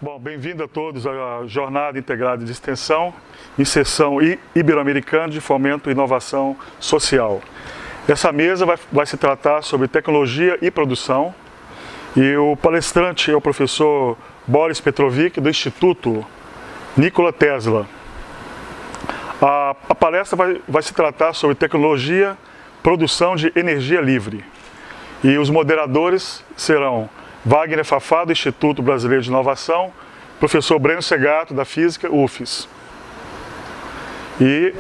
Bom, bem-vindo a todos à Jornada Integrada de Extensão, Inserção Ibero-Americana de Fomento e Inovação Social. Essa mesa vai se tratar sobre tecnologia e produção, e o palestrante é o professor Boris Petrovic, do Instituto Nikola Tesla. A palestra vai se tratar sobre tecnologia, produção de energia livre. E os moderadores serão Wagner Fafá, do Instituto Brasileiro de Inovação, professor Breno Segato, da Física, UFES. E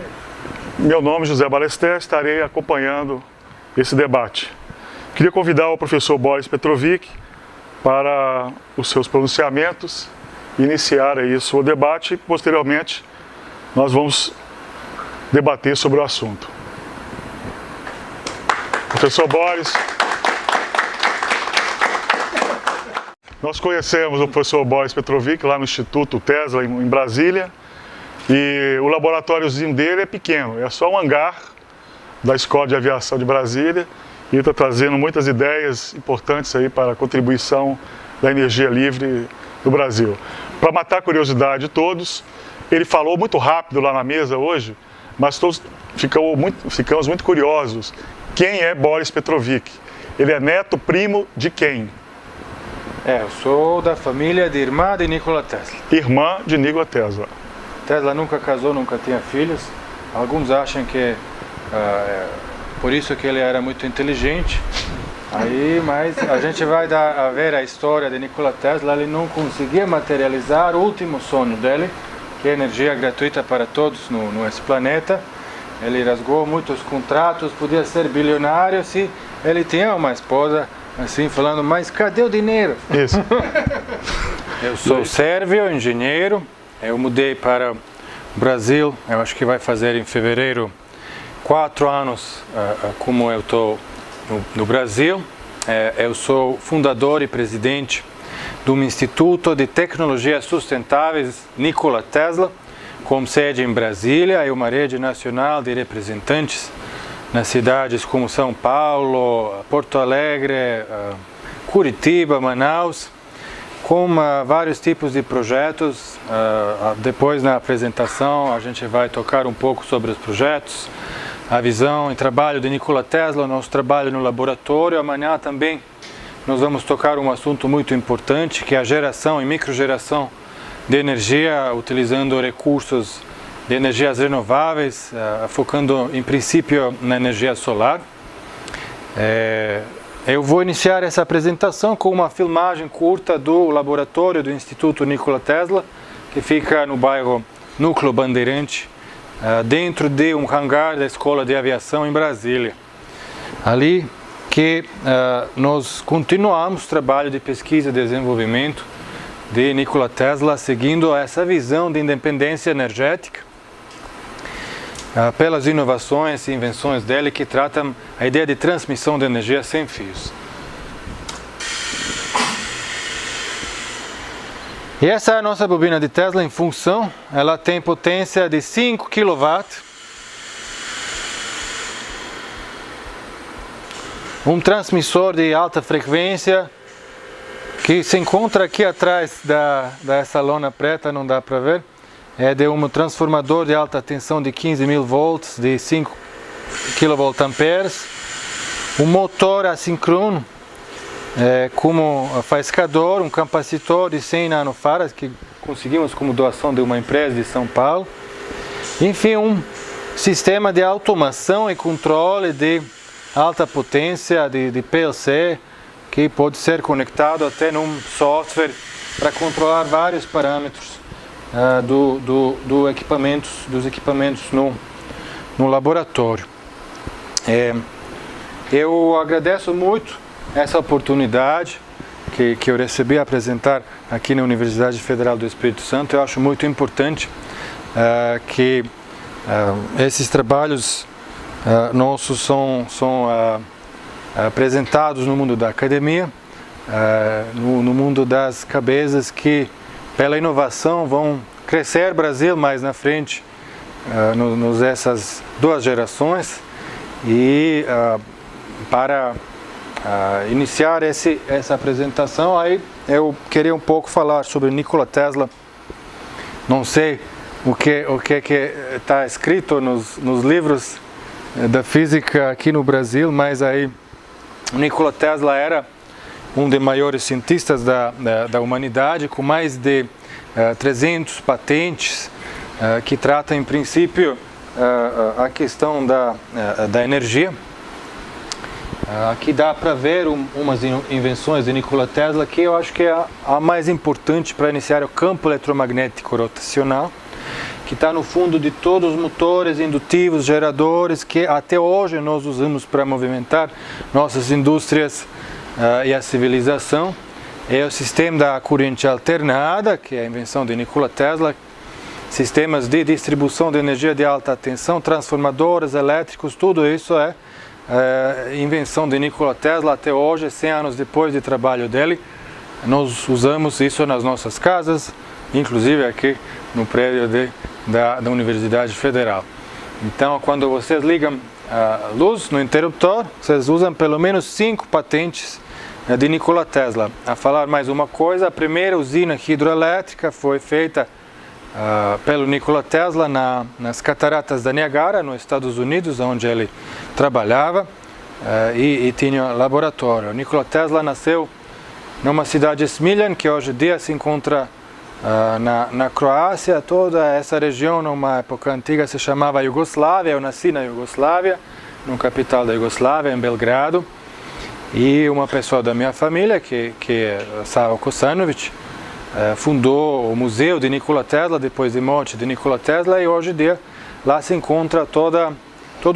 meu nome é José Balester, estarei acompanhando esse debate. Queria convidar o professor Boris Petrovic para os seus pronunciamentos, iniciar aí o debate e, posteriormente, nós vamos debater sobre o assunto. Professor Boris. Nós conhecemos o professor Boris Petrovic lá no Instituto Tesla, em Brasília, e o laboratóriozinho dele é pequeno, é só um hangar da Escola de Aviação de Brasília, e ele está trazendo muitas ideias importantes aí para a contribuição da energia livre do Brasil. Para matar a curiosidade de todos, ele falou muito rápido lá na mesa hoje, mas todos ficamos muito curiosos. Quem é Boris Petrovic? Ele é neto primo de quem? Eu sou da família de irmã de Nikola Tesla. Irmã de Nikola Tesla. Tesla nunca casou, nunca tinha filhos. Alguns acham que por isso que ele era muito inteligente. Mas a gente vai ver a história de Nikola Tesla. Ele não conseguia materializar o último sonho dele, que é energia gratuita para todos nesse planeta. Ele rasgou muitos contratos, podia ser bilionário se ele tinha uma esposa. Assim, falando, mas cadê o dinheiro? Isso. Eu sou sérvio, engenheiro. Eu mudei para o Brasil, eu acho que vai fazer em fevereiro 4 anos como eu estou no Brasil. Eu sou fundador e presidente de um Instituto de Tecnologias Sustentáveis Nikola Tesla, com sede em Brasília, e uma rede nacional de representantes nas cidades como São Paulo, Porto Alegre, Curitiba, Manaus, com vários tipos de projetos. Depois, na apresentação, a gente vai tocar um pouco sobre os projetos, a visão e trabalho de Nikola Tesla, nosso trabalho no laboratório. Amanhã também nós vamos tocar um assunto muito importante, que é a geração e microgeração de energia, utilizando recursos de energias renováveis, focando em princípio na energia solar. Eu vou iniciar essa apresentação com uma filmagem curta do laboratório do Instituto Nikola Tesla, que fica no bairro Núcleo Bandeirante, dentro de um hangar da Escola de Aviação em Brasília. Ali que nós continuamos o trabalho de pesquisa e desenvolvimento de Nikola Tesla, seguindo essa visão de independência energética, pelas inovações e invenções dele que tratam a ideia de transmissão de energia sem fios. E essa é a nossa bobina de Tesla em função. Ela tem potência de 5 kW. Um transmissor de alta frequência que se encontra aqui atrás dessa lona preta, não dá para ver. É de um transformador de alta tensão de 15.000 volts, de 5 kVA, um motor assíncrono como faiscador, um capacitor de 100 nanofarads que conseguimos como doação de uma empresa de São Paulo. Enfim, um sistema de automação e controle de alta potência, de PLC, que pode ser conectado até num software para controlar vários parâmetros dos equipamentos no laboratório. Eu agradeço muito essa oportunidade que eu recebi a apresentar aqui na Universidade Federal do Espírito Santo. Eu acho muito importante que esses trabalhos nossos são apresentados no mundo da academia, no mundo das cabeças que pela inovação vão crescer Brasil mais na frente, essas 2 gerações, e para iniciar essa apresentação, aí eu queria um pouco falar sobre Nikola Tesla. Não sei o que está escrito nos livros da física aqui no Brasil, mas aí Nikola Tesla era um dos maiores cientistas da humanidade, com mais de 300 patentes, que trata em princípio a questão da energia. Aqui dá para ver umas invenções de Nikola Tesla que eu acho que é a mais importante para iniciar o campo eletromagnético rotacional, que está no fundo de todos os motores indutivos, geradores, que até hoje nós usamos para movimentar nossas indústrias e a civilização. É o sistema da corrente alternada, que é a invenção de Nikola Tesla, sistemas de distribuição de energia de alta tensão, transformadores elétricos, tudo isso é invenção de Nikola Tesla. Até hoje, 100 anos depois do trabalho dele, nós usamos isso nas nossas casas, inclusive aqui no prédio da Universidade Federal. Então, quando vocês ligam a luz no interruptor, vocês usam pelo menos 5 patentes de Nikola Tesla. A falar mais uma coisa, a primeira usina hidroelétrica foi feita pelo Nikola Tesla nas cataratas da Niagara, nos Estados Unidos, onde ele trabalhava e tinha laboratório. O Nikola Tesla nasceu numa cidade Smiljan, que hoje em dia se encontra na Croácia. Toda essa região, numa época antiga, se chamava Iugoslávia. Eu nasci na Iugoslávia, no capital da Iugoslávia, em Belgrado. E uma pessoa da minha família, que é Savo Kosanović, fundou o Museu de Nikola Tesla, depois de morte de Nikola Tesla, e hoje em dia lá se encontra todo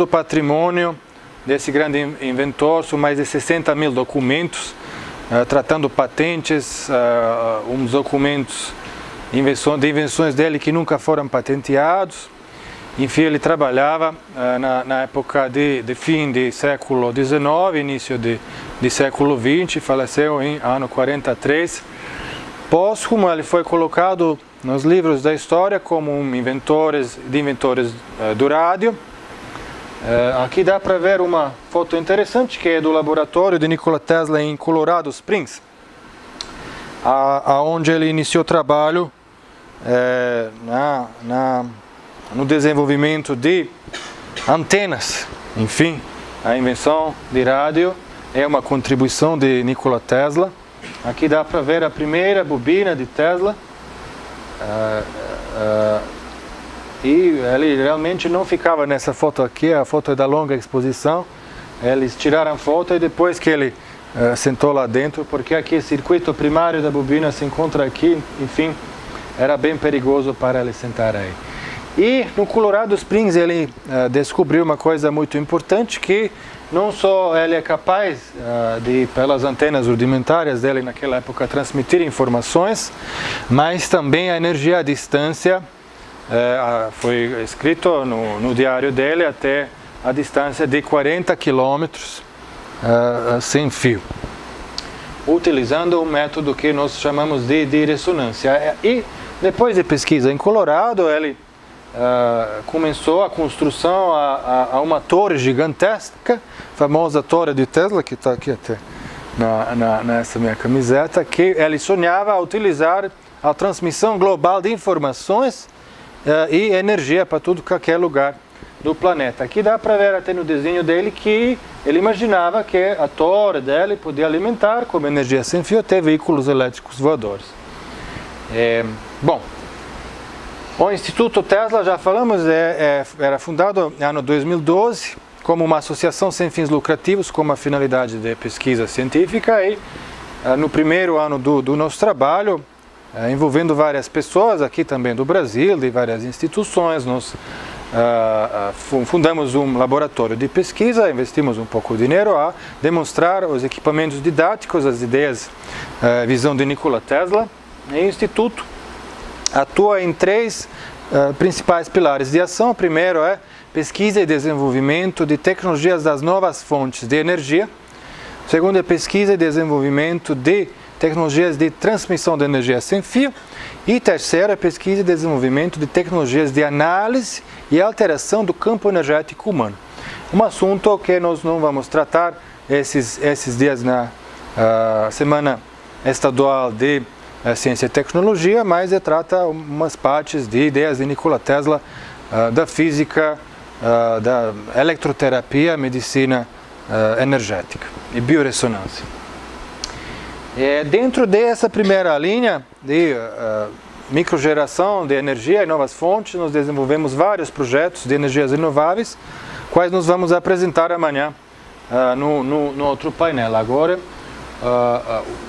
o patrimônio desse grande inventor. São mais de 60 mil documentos, tratando patentes, uns documentos de invenções dele que nunca foram patenteados. Enfim, ele trabalhava na época de fim do século XIX, início de século XX, faleceu em ano 43. Póstumo, ele foi colocado nos livros da história como um inventores do rádio. Aqui dá para ver uma foto interessante, que é do laboratório de Nikola Tesla em Colorado Springs, onde ele iniciou trabalho no desenvolvimento de antenas. Enfim, a invenção de rádio é uma contribuição de Nikola Tesla. Aqui dá para ver a primeira bobina de Tesla. E ele realmente não ficava nessa foto aqui, a foto é da longa exposição. Eles tiraram a foto e depois que ele sentou lá dentro, porque aqui o circuito primário da bobina se encontra aqui, enfim, era bem perigoso para ele sentar aí. E no Colorado Springs ele descobriu uma coisa muito importante, que não só ele é capaz de, pelas antenas rudimentárias dele naquela época, transmitir informações, mas também a energia à distância, foi escrito no diário dele, até a distância de 40 quilômetros sem fio, utilizando um método que nós chamamos de ressonância. E depois de pesquisa em Colorado, ele começou a construção a uma torre gigantesca, famosa Torre de Tesla, que está aqui até nessa minha camiseta, que ele sonhava utilizar a transmissão global de informações e energia para tudo qualquer lugar do planeta. Aqui dá para ver até no desenho dele que ele imaginava que a torre dele podia alimentar como energia sem fio até veículos elétricos voadores. Bom, o Instituto Tesla, já falamos, era fundado no ano 2012 como uma associação sem fins lucrativos com uma finalidade de pesquisa científica, e no primeiro ano do nosso trabalho, envolvendo várias pessoas aqui também do Brasil, de várias instituições, nós fundamos um laboratório de pesquisa, investimos um pouco de dinheiro a demonstrar os equipamentos didáticos, as ideias, a visão de Nikola Tesla. E o Instituto atua em 3 principais pilares de ação. O primeiro é pesquisa e desenvolvimento de tecnologias das novas fontes de energia. O segundo é pesquisa e desenvolvimento de tecnologias de transmissão de energia sem fio. E terceiro é pesquisa e desenvolvimento de tecnologias de análise e alteração do campo energético humano. Um assunto que nós não vamos tratar esses dias na Semana Estadual de Ciência e Tecnologia, mas trata umas partes de ideias de Nikola Tesla, da física, da eletroterapia, medicina energética e bioressonância. Dentro dessa primeira linha de microgeração de energia e novas fontes, nós desenvolvemos vários projetos de energias renováveis, quais nós vamos apresentar amanhã no outro painel. Agora,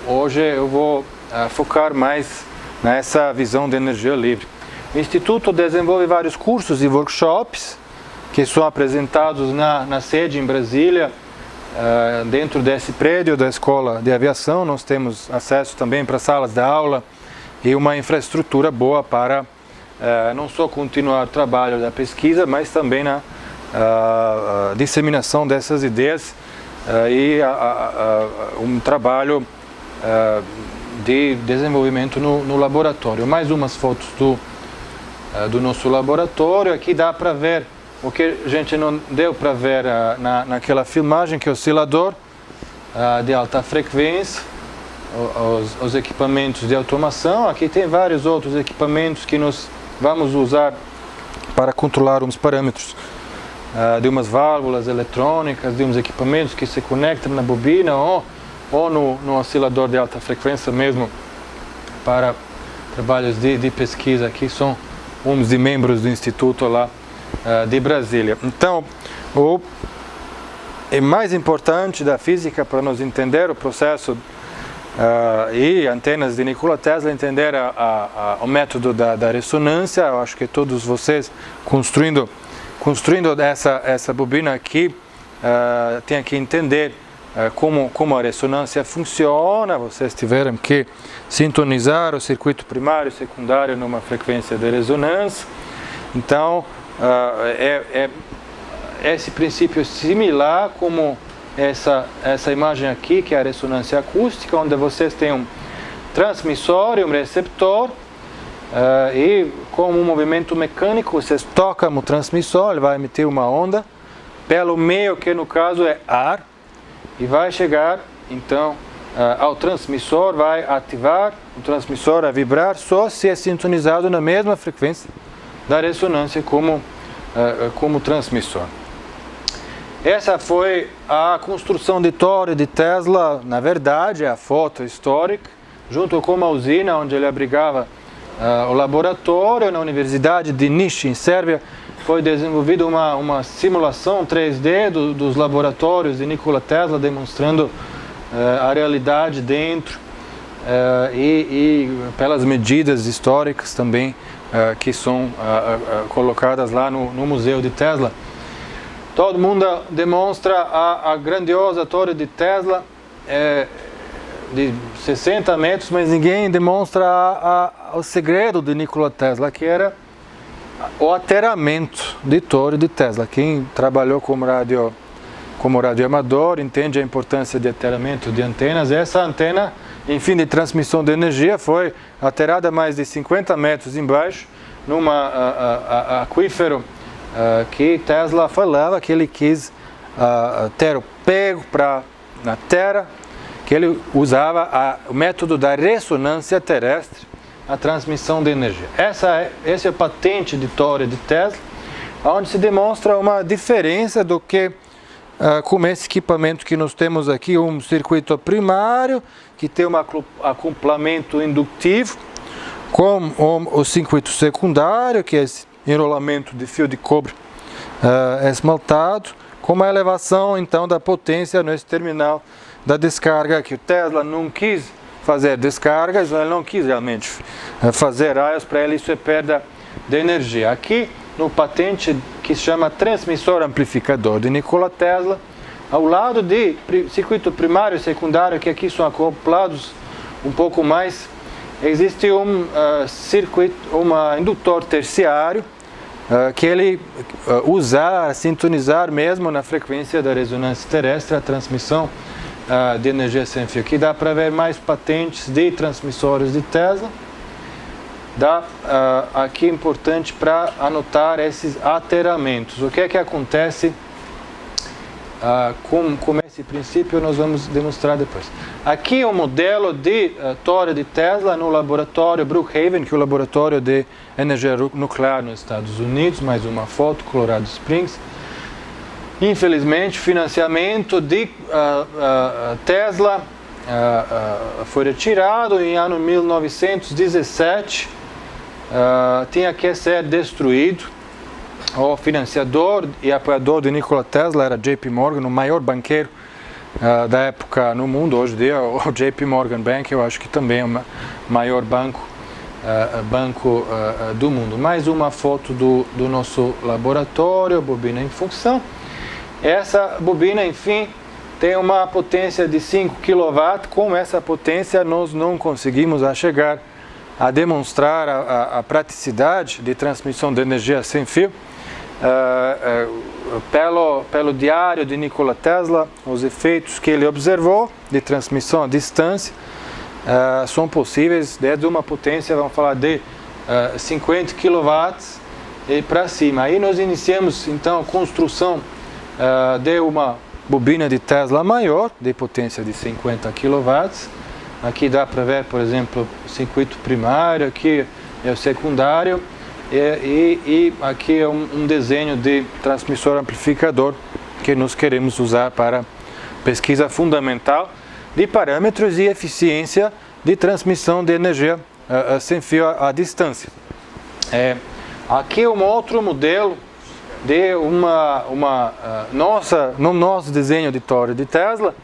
hoje eu vou focar mais nessa visão de energia livre. O Instituto desenvolve vários cursos e workshops que são apresentados na sede em Brasília, dentro desse prédio da Escola de Aviação. Nós temos acesso também para salas de aula e uma infraestrutura boa para não só continuar o trabalho da pesquisa, mas também na disseminação dessas ideias e um trabalho de desenvolvimento no laboratório. Mais umas fotos do nosso laboratório. Aqui dá para ver o que a gente não deu para ver naquela filmagem, que é o oscilador de alta frequência, os equipamentos de automação. Aqui tem vários outros equipamentos que nós vamos usar para controlar uns parâmetros de umas válvulas eletrônicas, de uns equipamentos que se conectam na bobina ou no oscilador de alta frequência mesmo, para trabalhos de pesquisa. Aqui são uns de membros do Instituto lá de Brasília. Então, o mais importante da física para nós entender o processo e antenas de Nikola Tesla, entender o método da ressonância. Eu acho que todos vocês construindo essa bobina aqui tem que entender como a ressonância funciona. Vocês tiveram que sintonizar o circuito primário e secundário numa frequência de ressonância. Então, esse princípio é similar como essa imagem aqui, que é a ressonância acústica, onde vocês têm um transmissor e um receptor, e com um movimento mecânico vocês tocam o transmissor, ele vai emitir uma onda pelo meio, que no caso é ar, e vai chegar então ao transmissor, vai ativar o transmissor a vibrar só se é sintonizado na mesma frequência da ressonância como transmissor. Essa foi a construção de torre de Tesla, na verdade, a foto histórica, junto com uma usina onde ele abrigava o laboratório. Na Universidade de Niš, em Sérvia, foi desenvolvida uma simulação 3D dos laboratórios de Nikola Tesla, demonstrando a realidade dentro e pelas medidas históricas também que são colocadas lá no Museu de Tesla. Todo mundo demonstra a grandiosa torre de Tesla, de 60 metros, mas ninguém demonstra o segredo de Nikola Tesla, que era o ateramento de torre de Tesla. Quem trabalhou como radioamador entende a importância de ateramento de antenas. Essa antena, em fim de transmissão de energia, foi aterrada mais de 50 metros embaixo, num aquífero que Tesla falava que ele quis ter o pego na Terra, que ele usava o método da ressonância terrestre, a transmissão de energia. Esse é a patente de torre de Tesla, onde se demonstra uma diferença do que com esse equipamento que nós temos aqui, um circuito primário que tem um acoplamento indutivo, com o circuito secundário, que é esse enrolamento de fio de cobre esmaltado, com uma elevação então da potência nesse terminal da descarga, que o Tesla não quis fazer descargas, ele não quis realmente fazer raios. Para ele isso é perda de energia. Aqui no patente que se chama transmissor amplificador de Nikola Tesla, ao lado de circuito primário e secundário, que aqui são acoplados um pouco mais, existe um indutor terciário que ele sintonizar mesmo na frequência da ressonância terrestre a transmissão de energia sem fio. Aqui dá para ver mais patentes de transmissores de Tesla. Aqui é importante para anotar esses ateramentos. O que é que acontece com esse esse princípio nós vamos demonstrar depois. Aqui é um modelo de torre de Tesla no laboratório Brookhaven, que é o laboratório de energia nuclear nos Estados Unidos. Mais uma foto, Colorado Springs. Infelizmente, financiamento de Tesla foi retirado em ano 1917. Tinha que ser destruído. O financiador e apoiador de Nikola Tesla era JP Morgan, o maior banqueiro da época no mundo. Hoje em dia, o JP Morgan Bank, eu acho que também é o maior banco do mundo. Mais uma foto do nosso laboratório, bobina em função. Essa bobina, enfim, tem uma potência de 5 kW. Com essa potência, nós não conseguimos chegar a demonstrar a praticidade de transmissão de energia sem fio. Pelo diário de Nikola Tesla, os efeitos que ele observou de transmissão à distância são possíveis desde uma potência, vamos falar de 50 kW e para cima. Aí nós iniciamos então a construção de uma bobina de Tesla maior, de potência de 50 kW. Aqui dá para ver, por exemplo, o circuito primário, aqui é o secundário. E aqui é um desenho de transmissor amplificador que nós queremos usar para pesquisa fundamental de parâmetros e eficiência de transmissão de energia sem fio à distância. Aqui é um outro modelo de no nosso desenho de torre de Tesla,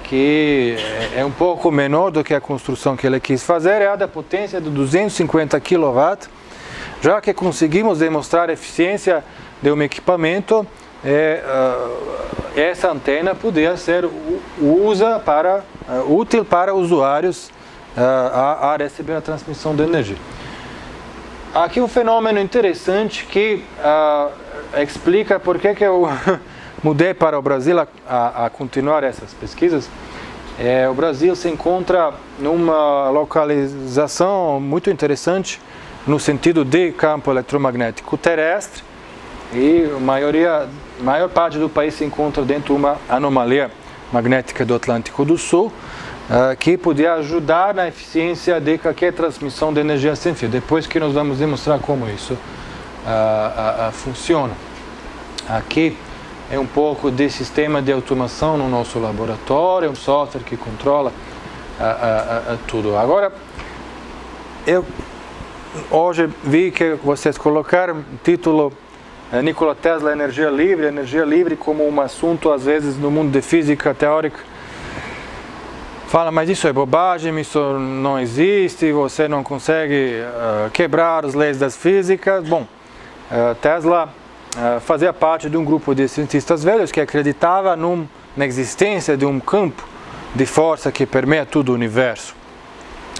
que é um pouco menor do que a construção que ele quis fazer, é a da potência de 250 kW. Já que conseguimos demonstrar a eficiência de um equipamento, essa antena poderia ser útil para usuários a receber a transmissão de energia. Aqui um fenômeno interessante que explica por que eu mudei para o Brasil a continuar essas pesquisas. O Brasil se encontra numa localização muito interessante no sentido de campo eletromagnético terrestre, e a maior parte do país se encontra dentro de uma anomalia magnética do Atlântico do Sul, que podia ajudar na eficiência de qualquer transmissão de energia sem fio. Depois que nós vamos demonstrar como isso funciona. Aqui é um pouco de sistema de automação no nosso laboratório, um software que controla tudo. Agora, hoje vi que vocês colocaram o título Nikola Tesla, energia livre como um assunto, às vezes, no mundo de física teórica. Fala, mas isso é bobagem, isso não existe, você não consegue quebrar as leis das físicas. Bom, Tesla fazia parte de um grupo de cientistas velhos que acreditava na existência de um campo de força que permeia todo o universo.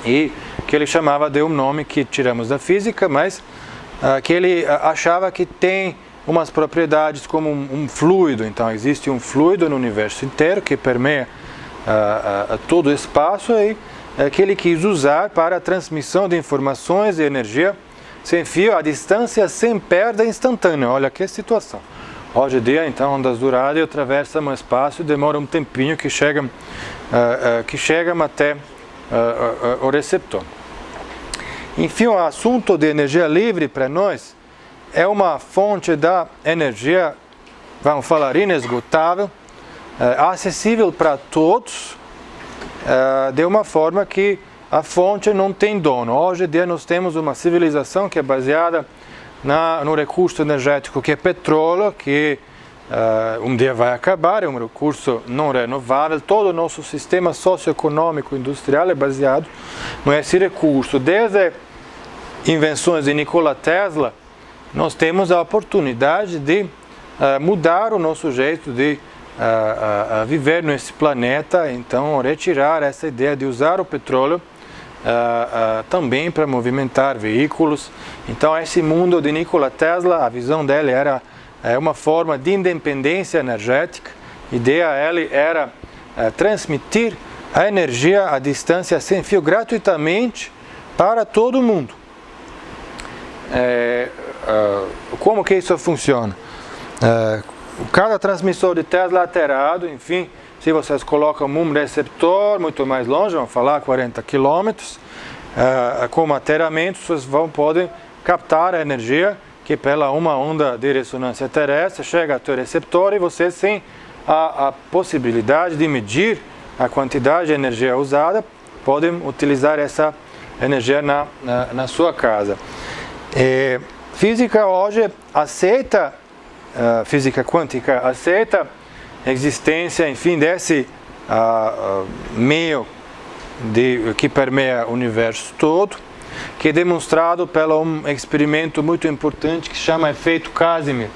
E que ele chamava de um nome que tiramos da física, mas que ele achava que tem umas propriedades como um fluido. Então existe um fluido no universo inteiro que permeia todo o espaço, e que ele quis usar para a transmissão de informações e energia sem fio à distância, sem perda instantânea. Olha que situação. Hoje em dia, então, ondas do rádio atravessam o espaço e demora um tempinho que chegam até o receptor. Enfim, o assunto de energia livre para nós é uma fonte da energia, vamos falar, inesgotável, acessível para todos, de uma forma que a fonte não tem dono. Hoje em dia nós temos uma civilização que é baseada no recurso energético que é petróleo, que um dia vai acabar, é um recurso não renovável. Todo o nosso sistema socioeconômico industrial é baseado nesse recurso. Desde invenções de Nikola Tesla, nós temos a oportunidade de mudar o nosso jeito de viver nesse planeta. Então, retirar essa ideia de usar o petróleo também para movimentar veículos. Então, esse mundo de Nikola Tesla, a visão dele era uma forma de independência energética. A ideia dele era transmitir a energia à distância sem fio gratuitamente para todo mundo. Como que isso funciona? cada transmissor de Tesla alterado, enfim, se vocês colocam um receptor muito mais longe, vamos falar 40 km, com materiamento, vocês podem captar a energia que pela uma onda de ressonância terrestre chega até o receptor e vocês têm a possibilidade de medir a quantidade de energia usada, podem utilizar essa energia na sua casa. Física hoje aceita, física quântica aceita a existência, enfim, desse meio que permeia o universo todo, que é demonstrado pelo um experimento muito importante que se chama efeito Casimir,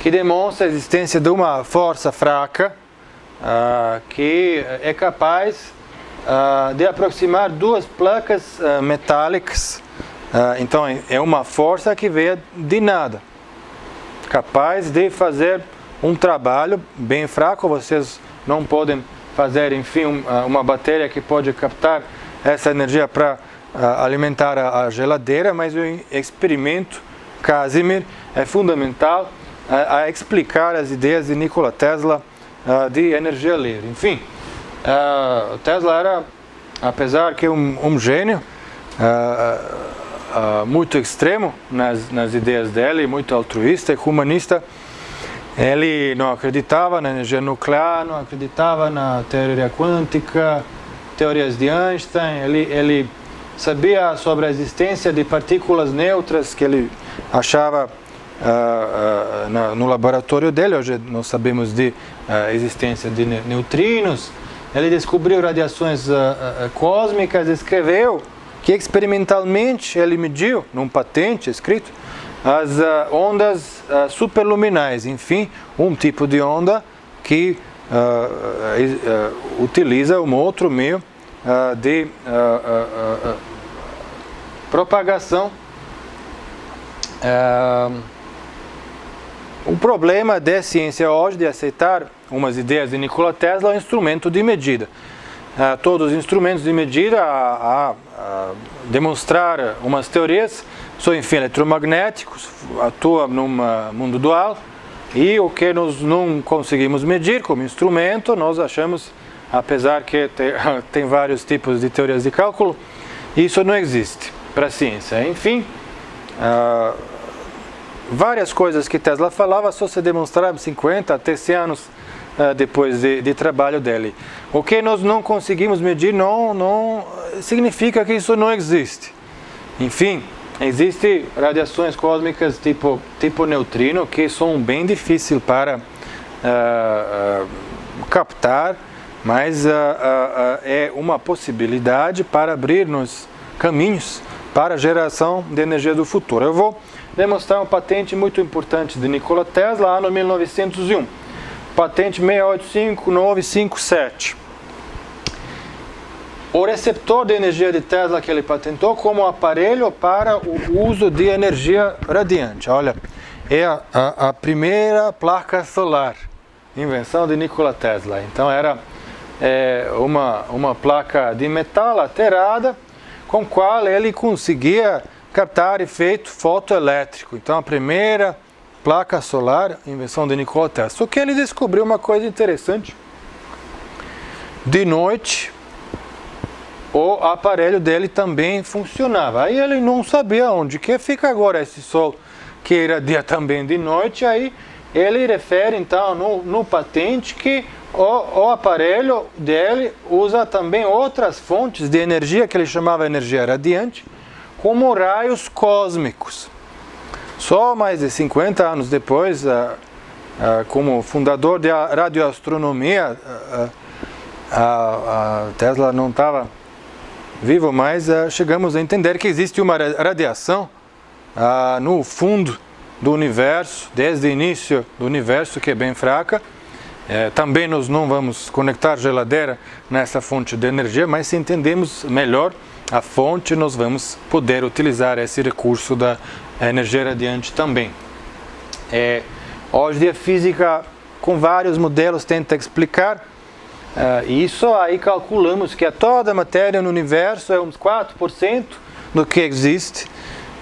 que demonstra a existência de uma força fraca que é capaz de aproximar duas placas metálicas. Então é uma força que veio de nada, capaz de fazer um trabalho bem fraco. Vocês não podem fazer, enfim, uma bateria que pode captar essa energia para alimentar a geladeira, mas o experimento Casimir é fundamental a explicar as ideias de Nikola Tesla de energia livre. Enfim, Tesla era, apesar que um gênio muito extremo nas ideias dele, muito altruísta e humanista. Ele não acreditava na energia nuclear, não acreditava na teoria quântica, teorias de Einstein. Ele sabia sobre a existência de partículas neutras que ele achava no laboratório dele. Hoje nós sabemos de existência de neutrinos. Ele descobriu radiações cósmicas, escreveu que experimentalmente ele mediu, num patente escrito, as ondas superluminais, enfim, um tipo de onda que utiliza um outro meio de propagação. O problema da ciência hoje de aceitar umas ideias de Nikola Tesla é um instrumento de medida. Todos os instrumentos de medida a demonstrar umas teorias são, enfim, eletromagnéticos, atuam num mundo dual, e o que nós não conseguimos medir como instrumento, nós achamos, apesar que tem vários tipos de teorias de cálculo, isso não existe para a ciência. Enfim, várias coisas que Tesla falava só se demonstraram 50 até 100 anos depois de trabalho dele. O que nós não conseguimos medir não significa que isso não existe. Enfim, existem radiações cósmicas tipo neutrino que são bem difíceis para captar, mas é uma possibilidade para abrir-nos caminhos para a geração de energia do futuro. Eu vou demonstrar uma patente muito importante de Nikola Tesla, ano 1901. Patente 685957. O receptor de energia de Tesla que ele patentou como aparelho para o uso de energia radiante. Olha, é a primeira placa solar, invenção de Nikola Tesla. Então era uma placa de metal laterada com a qual ele conseguia captar efeito fotoelétrico. Então a primeira placa solar, invenção de Nikola Tesla. Só que ele descobriu uma coisa interessante. De noite, o aparelho dele também funcionava. Aí ele não sabia onde que fica agora esse sol que irradia também de noite. Aí ele refere então no patente que o aparelho dele usa também outras fontes de energia que ele chamava energia radiante, como raios cósmicos. Só mais de 50 anos depois, como fundador da radioastronomia, Tesla não estava vivo, mas chegamos a entender que existe uma radiação no fundo do universo, desde o início do universo, que é bem fraca. Também nós não vamos conectar geladeira nessa fonte de energia, mas se entendemos melhor a fonte, nós vamos poder utilizar esse recurso da energia radiante também. Hoje a física, com vários modelos, tenta explicar isso. Aí calculamos que toda a matéria no universo é uns 4% do que existe.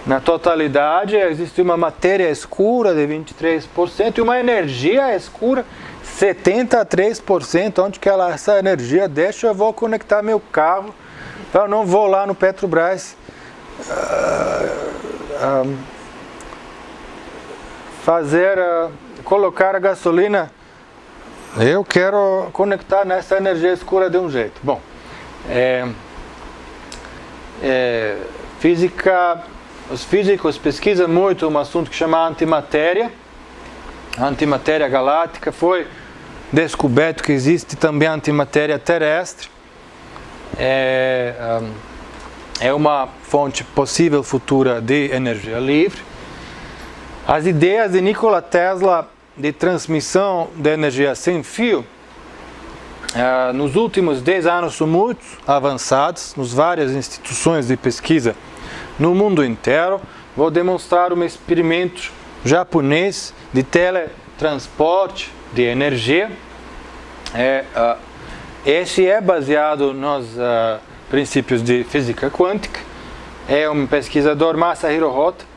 Na totalidade, existe uma matéria escura de 23% e uma energia escura 73%. Onde que essa energia deixa? Eu vou conectar meu carro. Eu não vou lá no Petrobras colocar a gasolina. Eu quero conectar nessa energia escura de um jeito. Bom, física, os físicos pesquisam muito um assunto que chama antimatéria. A antimatéria galáctica. Foi descoberto que existe também antimatéria terrestre. É uma fonte possível futura de energia livre. As ideias de Nikola Tesla de transmissão de energia sem fio, nos últimos 10 anos são muito avançadas, nas várias instituições de pesquisa no mundo inteiro. Vou demonstrar um experimento japonês de teletransporte de energia. Esse é baseado nos princípios de física quântica. É um pesquisador, Masahiro Hota,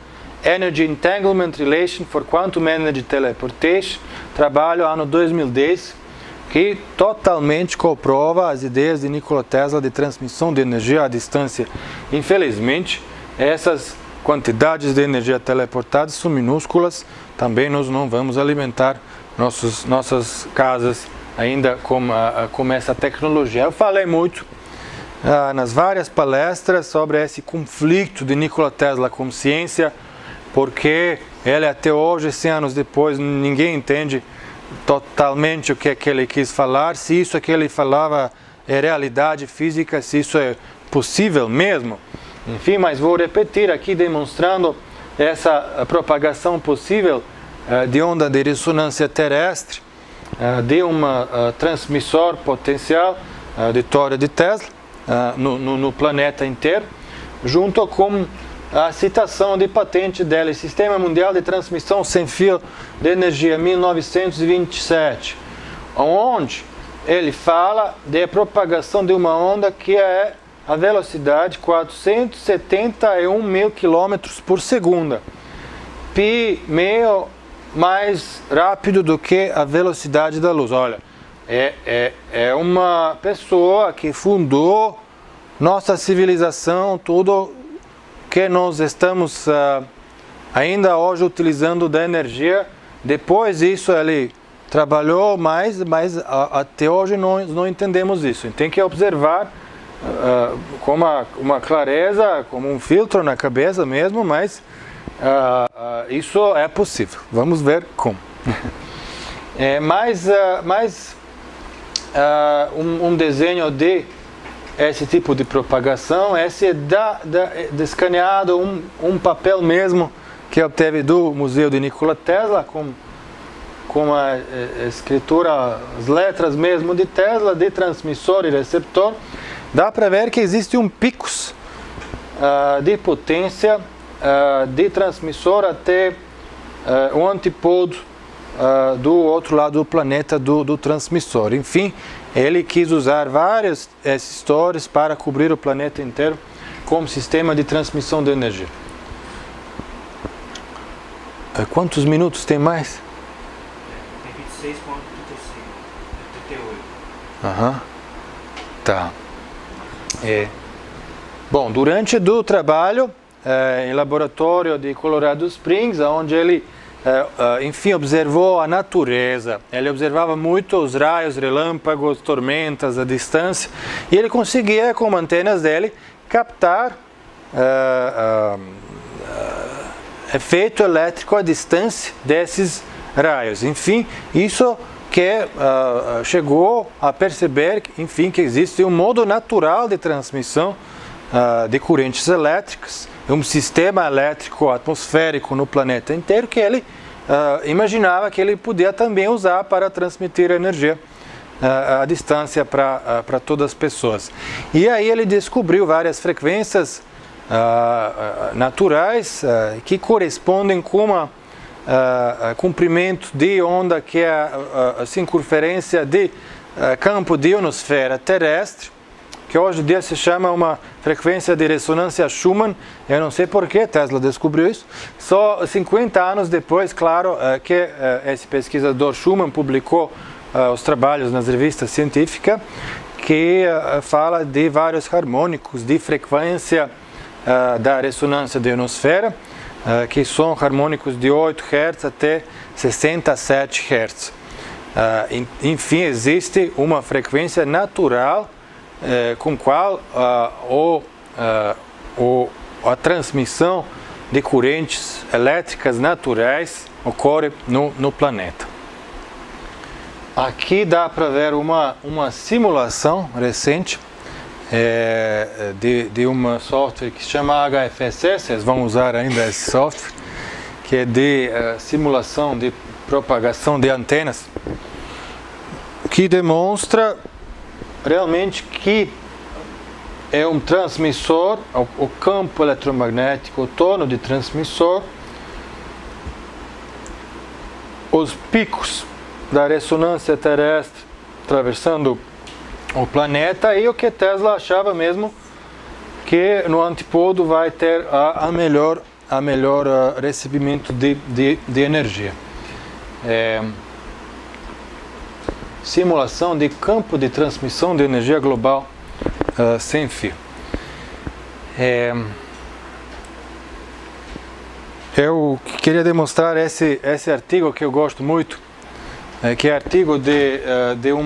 Energy Entanglement Relation for Quantum Energy Teleportation, trabalho ano 2010, que totalmente comprova as ideias de Nikola Tesla de transmissão de energia à distância. Infelizmente, essas quantidades de energia teleportadas são minúsculas. Também nós não vamos alimentar nossas casas ainda com essa tecnologia. Eu falei muito nas várias palestras sobre esse conflito de Nikola Tesla com ciência, porque ele até hoje, 100 anos depois, ninguém entende totalmente o que é que ele quis falar, se isso que ele falava é realidade física, se isso é possível mesmo. Enfim, mas vou repetir aqui demonstrando essa propagação possível de onda de ressonância terrestre de um transmissor potencial de Torre de Tesla no planeta inteiro, junto com a citação de patente dele, Sistema Mundial de Transmissão Sem Fio de Energia 1927, onde ele fala de propagação de uma onda que é a velocidade 471 mil quilômetros por segundo, pi meio mais rápido do que a velocidade da luz. Olha, é uma pessoa que fundou nossa civilização, tudo que nós estamos ainda hoje utilizando da energia. Depois disso ele trabalhou mais, mas até hoje nós não entendemos isso. Tem que observar com uma clareza, como um filtro na cabeça mesmo, mas isso é possível. Vamos ver como. Um desenho de esse tipo de propagação. Esse é escaneado um papel mesmo que obteve do Museu de Nikola Tesla com a escritura, as letras mesmo de Tesla, de transmissor e receptor. Dá para ver que existe um picos de potência de transmissor até o antípodo do outro lado do planeta do transmissor. Enfim, ele quis usar várias histórias para cobrir o planeta inteiro como sistema de transmissão de energia. Quantos minutos tem mais? Tem 26,35. 38. Tá. Bom, durante o trabalho em laboratório de Colorado Springs, onde ele enfim, observou a natureza. Ele observava muito os raios, relâmpagos, tormentas, a distância, e ele conseguia, com antenas dele, captar efeito elétrico à distância desses raios. Enfim, isso que chegou a perceber, enfim, que existe um modo natural de transmissão de correntes elétricas, um sistema elétrico atmosférico no planeta inteiro que ele imaginava que ele podia também usar para transmitir energia à distância para todas as pessoas. E aí ele descobriu várias frequências naturais que correspondem com comprimento de onda, que é a circunferência de campo de ionosfera terrestre, que hoje em dia se chama uma frequência de ressonância Schumann. Eu não sei por que Tesla descobriu isso. Só 50 anos depois, claro, que esse pesquisador Schumann publicou os trabalhos nas revistas científicas, que fala de vários harmônicos de frequência da ressonância da ionosfera, que são harmônicos de 8 Hz até 67 Hz. Enfim, existe uma frequência natural com qual a transmissão de correntes elétricas naturais ocorre no planeta. Aqui dá para ver uma simulação recente de um software que se chama HFSS. Vocês vão usar ainda esse software, que é de simulação de propagação de antenas, que demonstra realmente que é um transmissor, o campo eletromagnético, o torno de transmissor, os picos da ressonância terrestre atravessando o planeta, e o que Tesla achava mesmo que no antípodo vai ter a melhor recebimento de energia. Simulação de campo de transmissão de energia global sem fio. Eu queria demonstrar esse artigo que eu gosto muito, que é artigo de um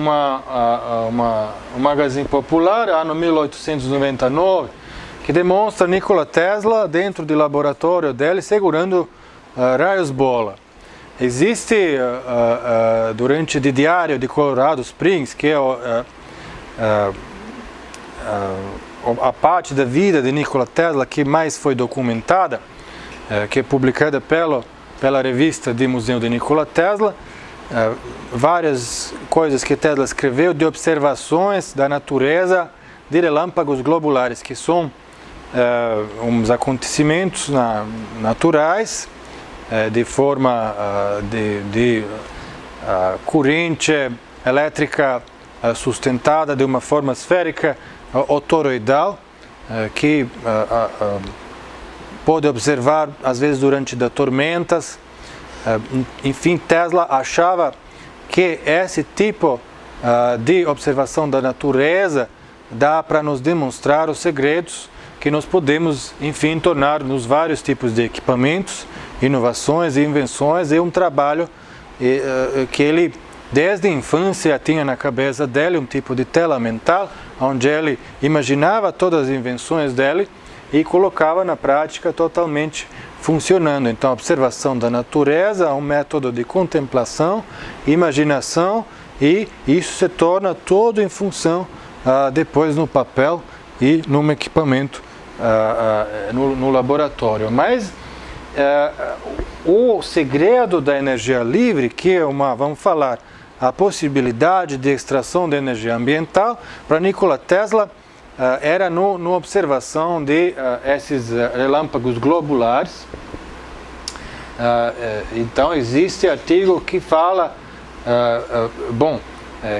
magazine popular, ano 1899, que demonstra Nikola Tesla dentro do laboratório dele segurando raios bola. Existe, durante o diário de Colorado Springs, que é a parte da vida de Nikola Tesla que mais foi documentada, que é publicada pela revista de Museu de Nikola Tesla, várias coisas que Tesla escreveu de observações da natureza de relâmpagos globulares, que são uns acontecimentos naturais de forma de corrente elétrica sustentada de uma forma esférica ou toroidal, que pode observar às vezes durante as tormentas. Enfim, Tesla achava que esse tipo de observação da natureza dá para nos demonstrar os segredos que nós podemos, enfim, tornar nos vários tipos de equipamentos, inovações e invenções. É um trabalho que ele, desde a infância, tinha na cabeça dele um tipo de tela mental, onde ele imaginava todas as invenções dele e colocava na prática totalmente funcionando. Então, a observação da natureza é um método de contemplação, imaginação, e isso se torna todo em função depois no papel e no equipamento no laboratório. Mas o segredo da energia livre, que é vamos falar, a possibilidade de extração de energia ambiental, para Nikola Tesla era na observação de esses relâmpagos globulares. Então existe artigo que fala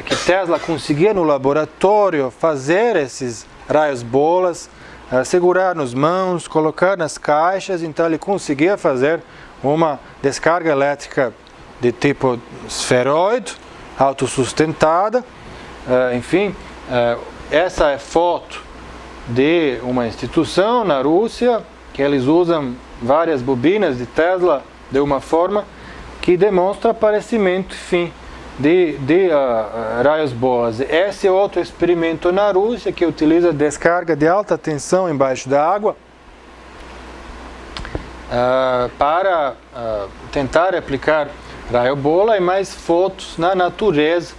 que Tesla conseguia no laboratório fazer esses raios bolas, segurar nas mãos, colocar nas caixas. Então ele conseguia fazer uma descarga elétrica de tipo esferoide, autossustentada. Enfim, essa é foto de uma instituição na Rússia, que eles usam várias bobinas de Tesla de uma forma que demonstra aparecimento, enfim, de raios bolas. Esse é outro experimento na Rússia que utiliza descarga de alta tensão embaixo da água para tentar aplicar raio bola, e mais fotos na natureza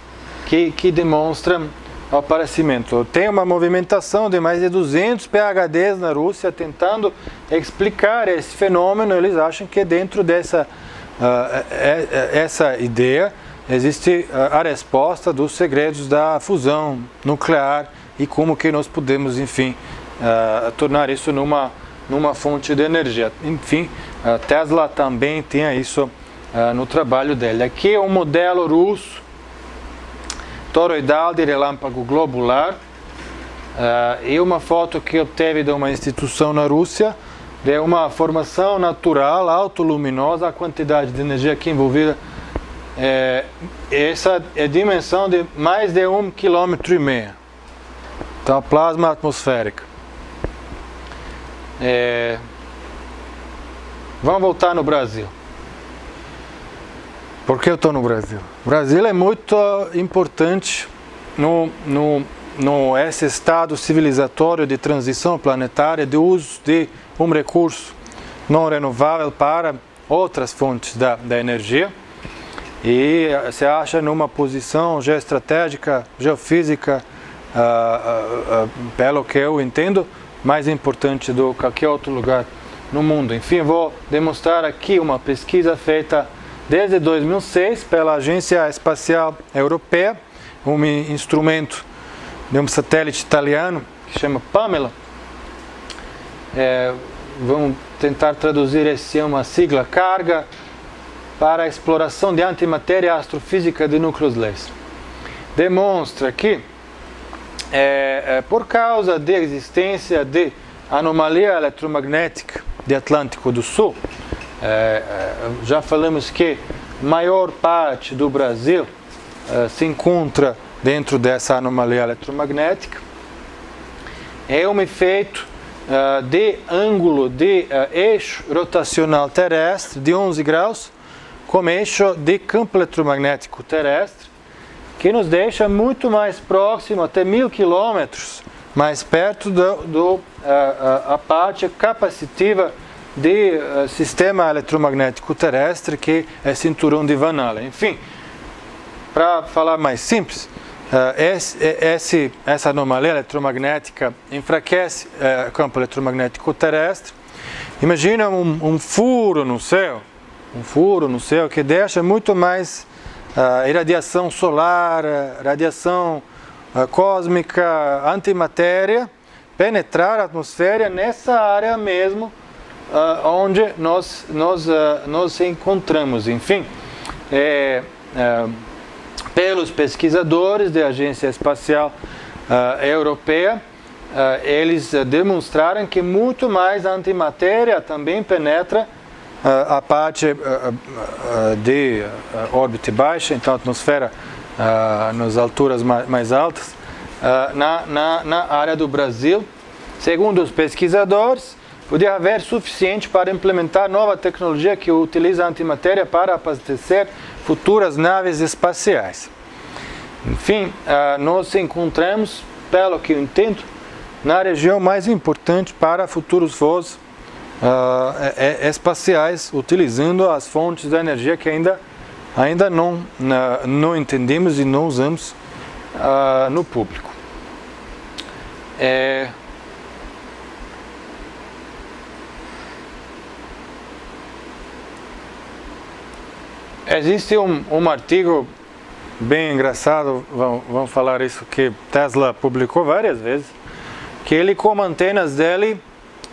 que demonstram o aparecimento. Tem uma movimentação de mais de 200 PhDs na Rússia tentando explicar esse fenômeno. Eles acham que dentro dessa essa ideia existe a resposta dos segredos da fusão nuclear e como que nós podemos, enfim, tornar isso numa fonte de energia. Enfim, Tesla também tinha isso no trabalho dele. Aqui é um modelo russo toroidal de relâmpago globular, e uma foto que obteve de uma instituição na Rússia, de uma formação natural, autoluminosa, a quantidade de energia aqui envolvida, essa é a dimensão de mais de 1,5 km. Então, plasma atmosférica. Vamos voltar no Brasil. Por que eu estou no Brasil? O Brasil é muito importante esse estado civilizatório de transição planetária, de uso de um recurso não renovável para outras fontes da energia. E se acha numa posição geoestratégica, geofísica, pelo que eu entendo, mais importante do que qualquer outro lugar no mundo. Enfim, vou demonstrar aqui uma pesquisa feita desde 2006 pela Agência Espacial Europeia, um instrumento de um satélite italiano que chama Pamela. Vamos tentar traduzir esse uma sigla, Carga para a Exploração de Antimatéria Astrofísica de Núcleos Leis. Demonstra que, por causa da existência de anomalia eletromagnética de Atlântico do Sul, já falamos que a maior parte do Brasil se encontra dentro dessa anomalia eletromagnética. É um efeito de ângulo de eixo rotacional terrestre de 11 graus com eixo de campo eletromagnético terrestre, que nos deixa muito mais próximo, até 1.000 quilômetros, mais perto a parte capacitiva de sistema eletromagnético terrestre, que é cinturão de Van Allen. Enfim, para falar mais simples, essa anomalia eletromagnética enfraquece o campo eletromagnético terrestre. Imagina um furo no céu, que deixa muito mais irradiação solar, radiação cósmica, antimatéria, penetrar a atmosfera nessa área mesmo onde nós nos encontramos. Enfim, pelos pesquisadores da Agência Espacial Europeia, eles demonstraram que muito mais antimatéria também penetra a parte de órbita baixa, então a atmosfera nas alturas mais altas, na área do Brasil. Segundo os pesquisadores, podia haver suficiente para implementar nova tecnologia que utiliza a antimatéria para abastecer futuras naves espaciais. Enfim, nós encontramos, pelo que eu entendo, na região mais importante para futuros voos espaciais, utilizando as fontes de energia que ainda não entendemos e não usamos no público. Existe um artigo bem engraçado, vamos falar isso, que Tesla publicou várias vezes, que ele com antenas dele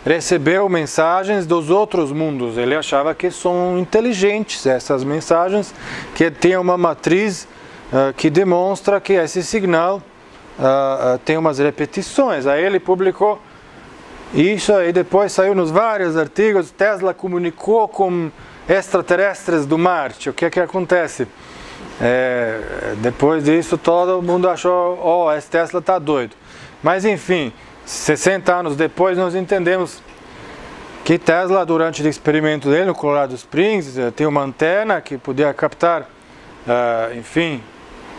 recebeu mensagens dos outros mundos. Ele achava que são inteligentes essas mensagens, que tem uma matriz que demonstra que esse sinal tem umas repetições. Aí ele publicou isso e depois saiu nos vários artigos. Tesla comunicou com extraterrestres do Marte. O que é que acontece? Depois disso todo mundo achou, esse Tesla está doido. Mas enfim, 60 anos depois nós entendemos que Tesla, durante o experimento dele no Colorado Springs, tem uma antena que podia captar,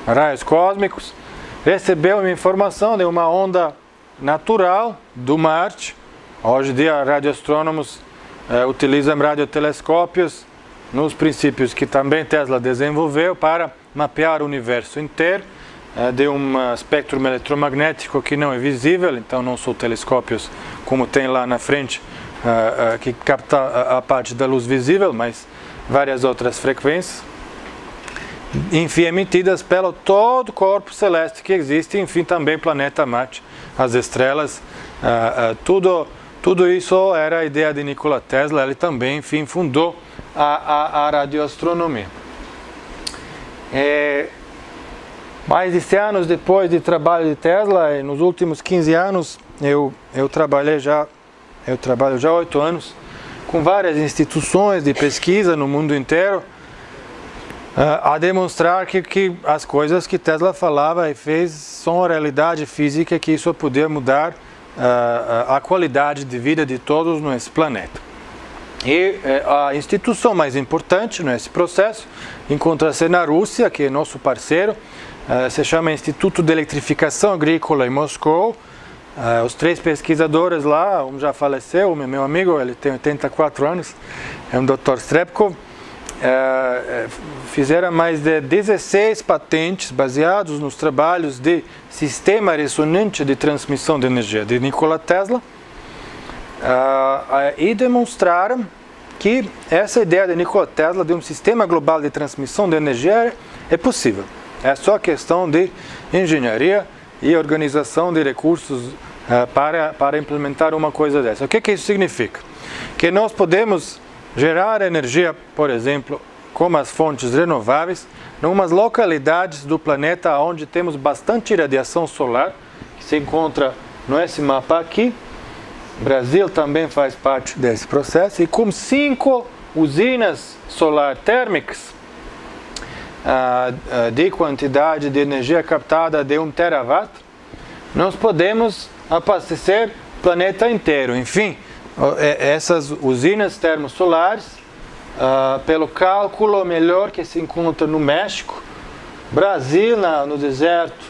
raios cósmicos, recebeu uma informação de uma onda natural do Marte. Hoje em dia, radioastrônomos utilizam radiotelescópios nos princípios que também Tesla desenvolveu para mapear o universo inteiro de um espectro eletromagnético que não é visível. Então não são telescópios como tem lá na frente que capta a parte da luz visível, mas várias outras frequências, enfim, emitidas pelo todo o corpo celeste que existe, enfim, também planeta Marte, as estrelas, tudo isso era a ideia de Nikola Tesla. Ele também, enfim, fundou a radioastronomia. Mais de 100 anos depois de trabalho de Tesla, e nos últimos 15 anos, eu trabalho já 8 anos com várias instituições de pesquisa no mundo inteiro, a demonstrar que as coisas que Tesla falava e fez são a realidade física, que isso podia mudar a qualidade de vida de todos nesse planeta. E a instituição mais importante nesse processo encontra-se na Rússia, que é nosso parceiro, se chama Instituto de Eletrificação Agrícola em Moscou. Os 3 pesquisadores lá, um já faleceu, meu amigo, ele tem 84 anos, é um Dr. Strebko, fizeram mais de 16 patentes baseados nos trabalhos de sistema ressonante de transmissão de energia de Nikola Tesla, e demonstraram que essa ideia de Nikola Tesla de um sistema global de transmissão de energia é possível. É só questão de engenharia e organização de recursos para implementar uma coisa dessa. O que isso significa? Que nós podemos gerar energia, por exemplo, como as fontes renováveis, em umas localidades do planeta onde temos bastante radiação solar, que se encontra nesse mapa aqui. O Brasil também faz parte desse processo, e com 5 usinas solar térmicas, de quantidade de energia captada de 1 terawatt, nós podemos abastecer o planeta inteiro. Enfim, essas usinas termosolares, pelo cálculo melhor que se encontra no México, Brasil, no deserto,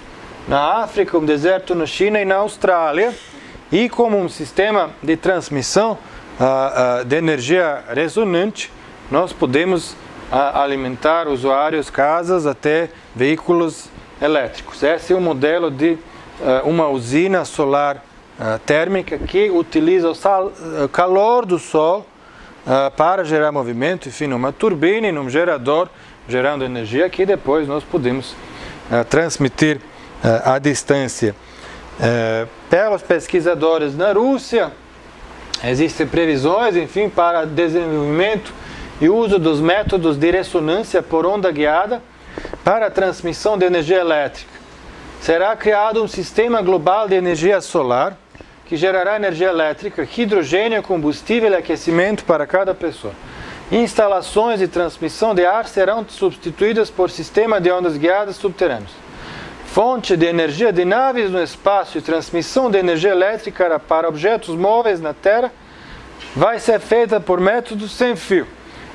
na África, no deserto na China e na Austrália, e como um sistema de transmissão de energia ressonante, nós podemos alimentar usuários, casas, até veículos elétricos. Esse é o modelo de uma usina solar térmica que utiliza o calor do sol para gerar movimento, enfim, uma turbina e um gerador gerando energia que depois nós podemos transmitir à distância. Pelos pesquisadores na Rússia, existem previsões, enfim, para desenvolvimento e uso dos métodos de ressonância por onda guiada para a transmissão de energia elétrica. Será criado um sistema global de energia solar que gerará energia elétrica, hidrogênio, combustível e aquecimento para cada pessoa. Instalações de transmissão de ar serão substituídas por sistema de ondas guiadas subterrâneos. Fonte de energia de naves no espaço e transmissão de energia elétrica para objetos móveis na Terra vai ser feita por métodos sem fio.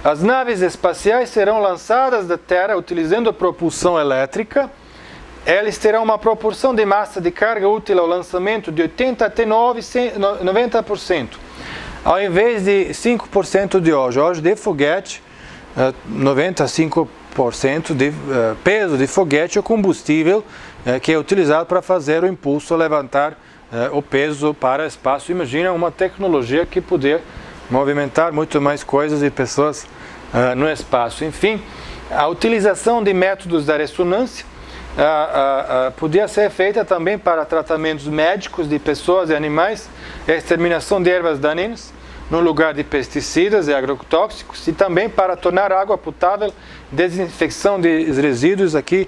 As naves espaciais serão lançadas da Terra utilizando a propulsão elétrica. Elas terão uma proporção de massa de carga útil ao lançamento de 80% até 90%, ao invés de 5% de hoje. Hoje, de foguete, 95% de peso de foguete é o combustível que é utilizado para fazer o impulso, levantar o peso para o espaço. Imagina uma tecnologia que poder movimentar muito mais coisas e pessoas no espaço. Enfim, a utilização de métodos da ressonância podia ser feita também para tratamentos médicos de pessoas e animais, exterminação de ervas daninhas no lugar de pesticidas e agrotóxicos, e também para tornar a água potável, desinfecção de resíduos. Aqui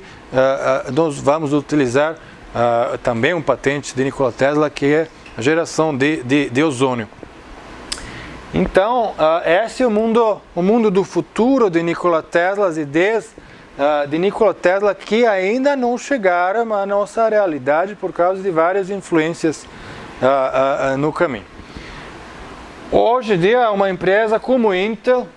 nós vamos utilizar também um patente de Nikola Tesla, que é a geração de ozônio. Então, esse é o mundo do futuro de Nikola Tesla, as ideias de Nikola Tesla que ainda não chegaram à nossa realidade por causa de várias influências no caminho. Hoje em dia, uma empresa como Intel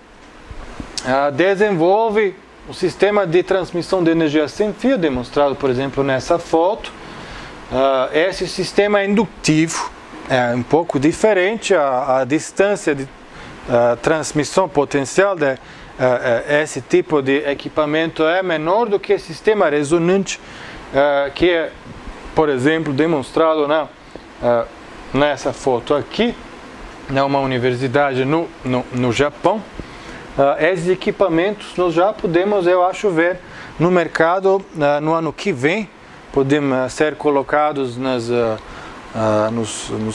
desenvolve um sistema de transmissão de energia sem fio, demonstrado, por exemplo, nessa foto. Esse sistema é indutivo, é um pouco diferente, a distância de transmissão potencial de esse tipo de equipamento é menor do que o sistema ressonante, que é, por exemplo, demonstrado nessa foto aqui, numa universidade no Japão. Esses equipamentos nós já podemos, eu acho, ver no mercado no ano que vem. Podem ser colocados nos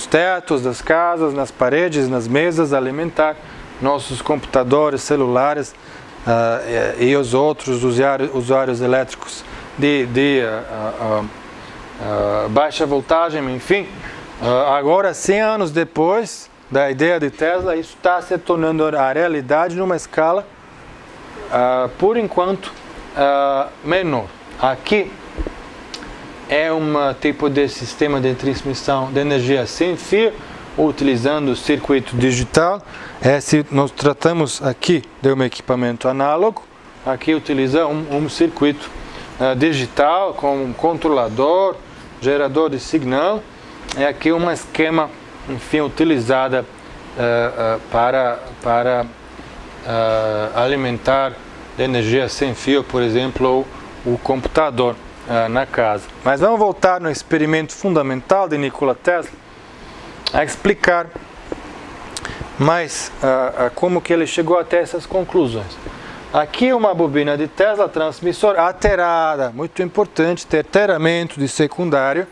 tetos das casas, nas paredes, nas mesas, alimentar nossos computadores, celulares e os outros usuários elétricos baixa voltagem, enfim. Agora, 100 anos depois da ideia de Tesla, isso está se tornando a realidade numa escala, por enquanto, menor. Aqui é um tipo de sistema de transmissão de energia sem fio, utilizando o circuito digital. Se nós tratamos aqui de um equipamento análogo, aqui utiliza um circuito digital com um controlador, gerador de sinal. É aqui um esquema, enfim, utilizada para alimentar de energia sem fio, por exemplo, o computador na casa. Mas vamos voltar no experimento fundamental de Nikola Tesla, a explicar mais como que ele chegou até essas conclusões. Aqui uma bobina de Tesla, transmissor aterada, muito importante ter ateramento de secundário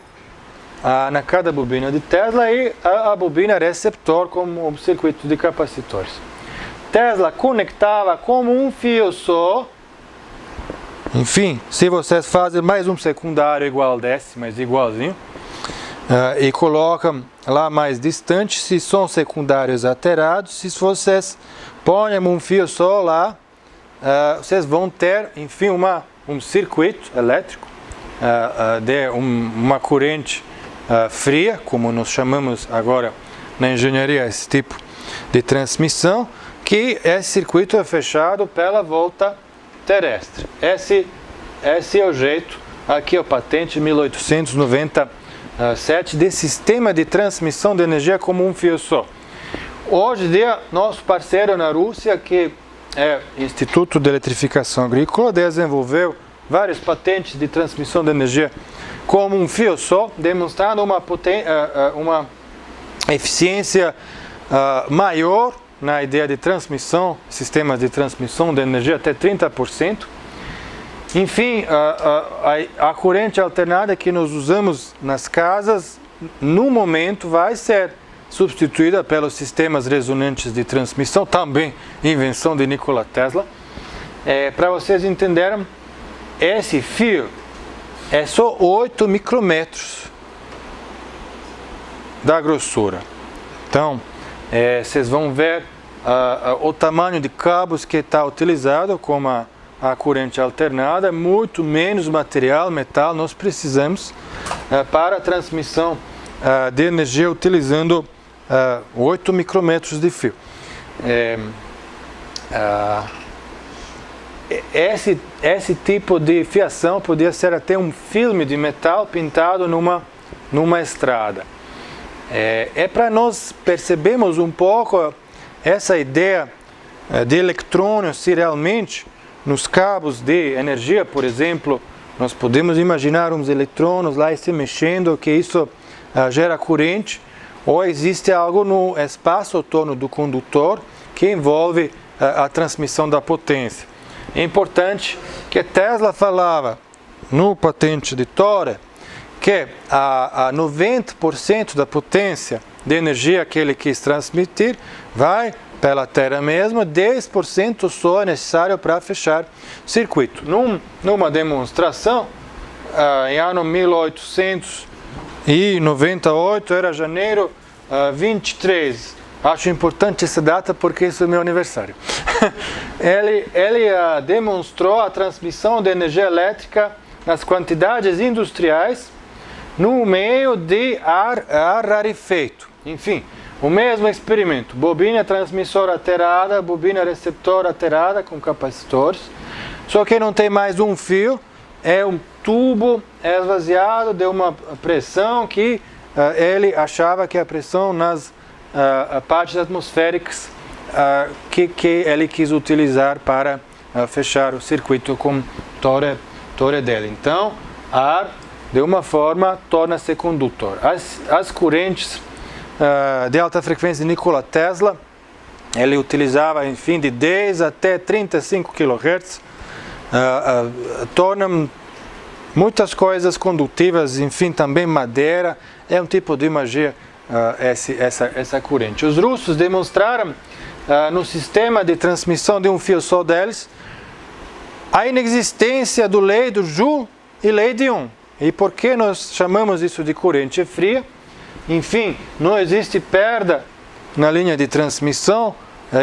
na cada bobina de Tesla, e a bobina receptor como um circuito de capacitores. Tesla conectava como um fio só. Enfim, se vocês fazem mais um secundário igual desse, mas igualzinho, e colocam lá mais distante, se são secundários aterados, se vocês põem um fio só lá, vocês vão ter, enfim, um circuito elétrico de uma corrente fria, como nós chamamos agora na engenharia esse tipo de transmissão, que esse circuito é fechado pela volta terrestre. Esse é o jeito, aqui é a patente 1897 de sistema de transmissão de energia como um fio só. Hoje em dia, nosso parceiro na Rússia, que é o Instituto de Eletrificação Agrícola, desenvolveu várias patentes de transmissão de energia como um fio só, demonstrando uma eficiência maior na ideia de transmissão, sistemas de transmissão de energia, até 30%. Enfim, a corrente alternada que nós usamos nas casas, no momento, vai ser substituída pelos sistemas resonantes de transmissão, também invenção de Nikola Tesla. Para vocês entenderem, esse fio é só 8 micrômetros da grossura. Então, vocês vão ver o tamanho de cabos que está utilizado como a corrente alternada, muito menos material, metal, nós precisamos para a transmissão de energia utilizando 8 micrômetros de fio. Esse tipo de fiação podia ser até um filme de metal pintado numa estrada. Para nós percebermos um pouco essa ideia de eletrônios, se realmente nos cabos de energia, por exemplo, nós podemos imaginar uns eletrônios lá se mexendo, que isso gera corrente, ou existe algo no espaço ao torno do condutor que envolve a transmissão da potência. É importante que Tesla falava no patente de Thore que a 90% da potência de energia que ele quis transmitir vai pela Terra mesma, 10% só é necessário para fechar circuito. Numa demonstração, em ano 1898, era janeiro 23. Acho importante essa data porque isso é meu aniversário. Ele demonstrou a transmissão de energia elétrica nas quantidades industriais no meio de ar rarefeito. Enfim, o mesmo experimento. Bobina transmissora aterada, bobina receptor aterada com capacitores. Só que não tem mais um fio, é um tubo esvaziado de uma pressão que ele achava que a pressão nas partes atmosféricas que ele quis utilizar para fechar o circuito com Thore dele. Então, ar, de uma forma, torna-se condutor. As correntes de alta frequência de Nikola Tesla, ele utilizava, enfim, de 10 até 35 kHz, tornam muitas coisas condutivas, enfim, também madeira, é um tipo de magia essa corrente. Os russos demonstraram no sistema de transmissão de um fio só deles a inexistência do lei do Joule e lei de Ohm. E por que nós chamamos isso de corrente fria? Enfim, não existe perda na linha de transmissão,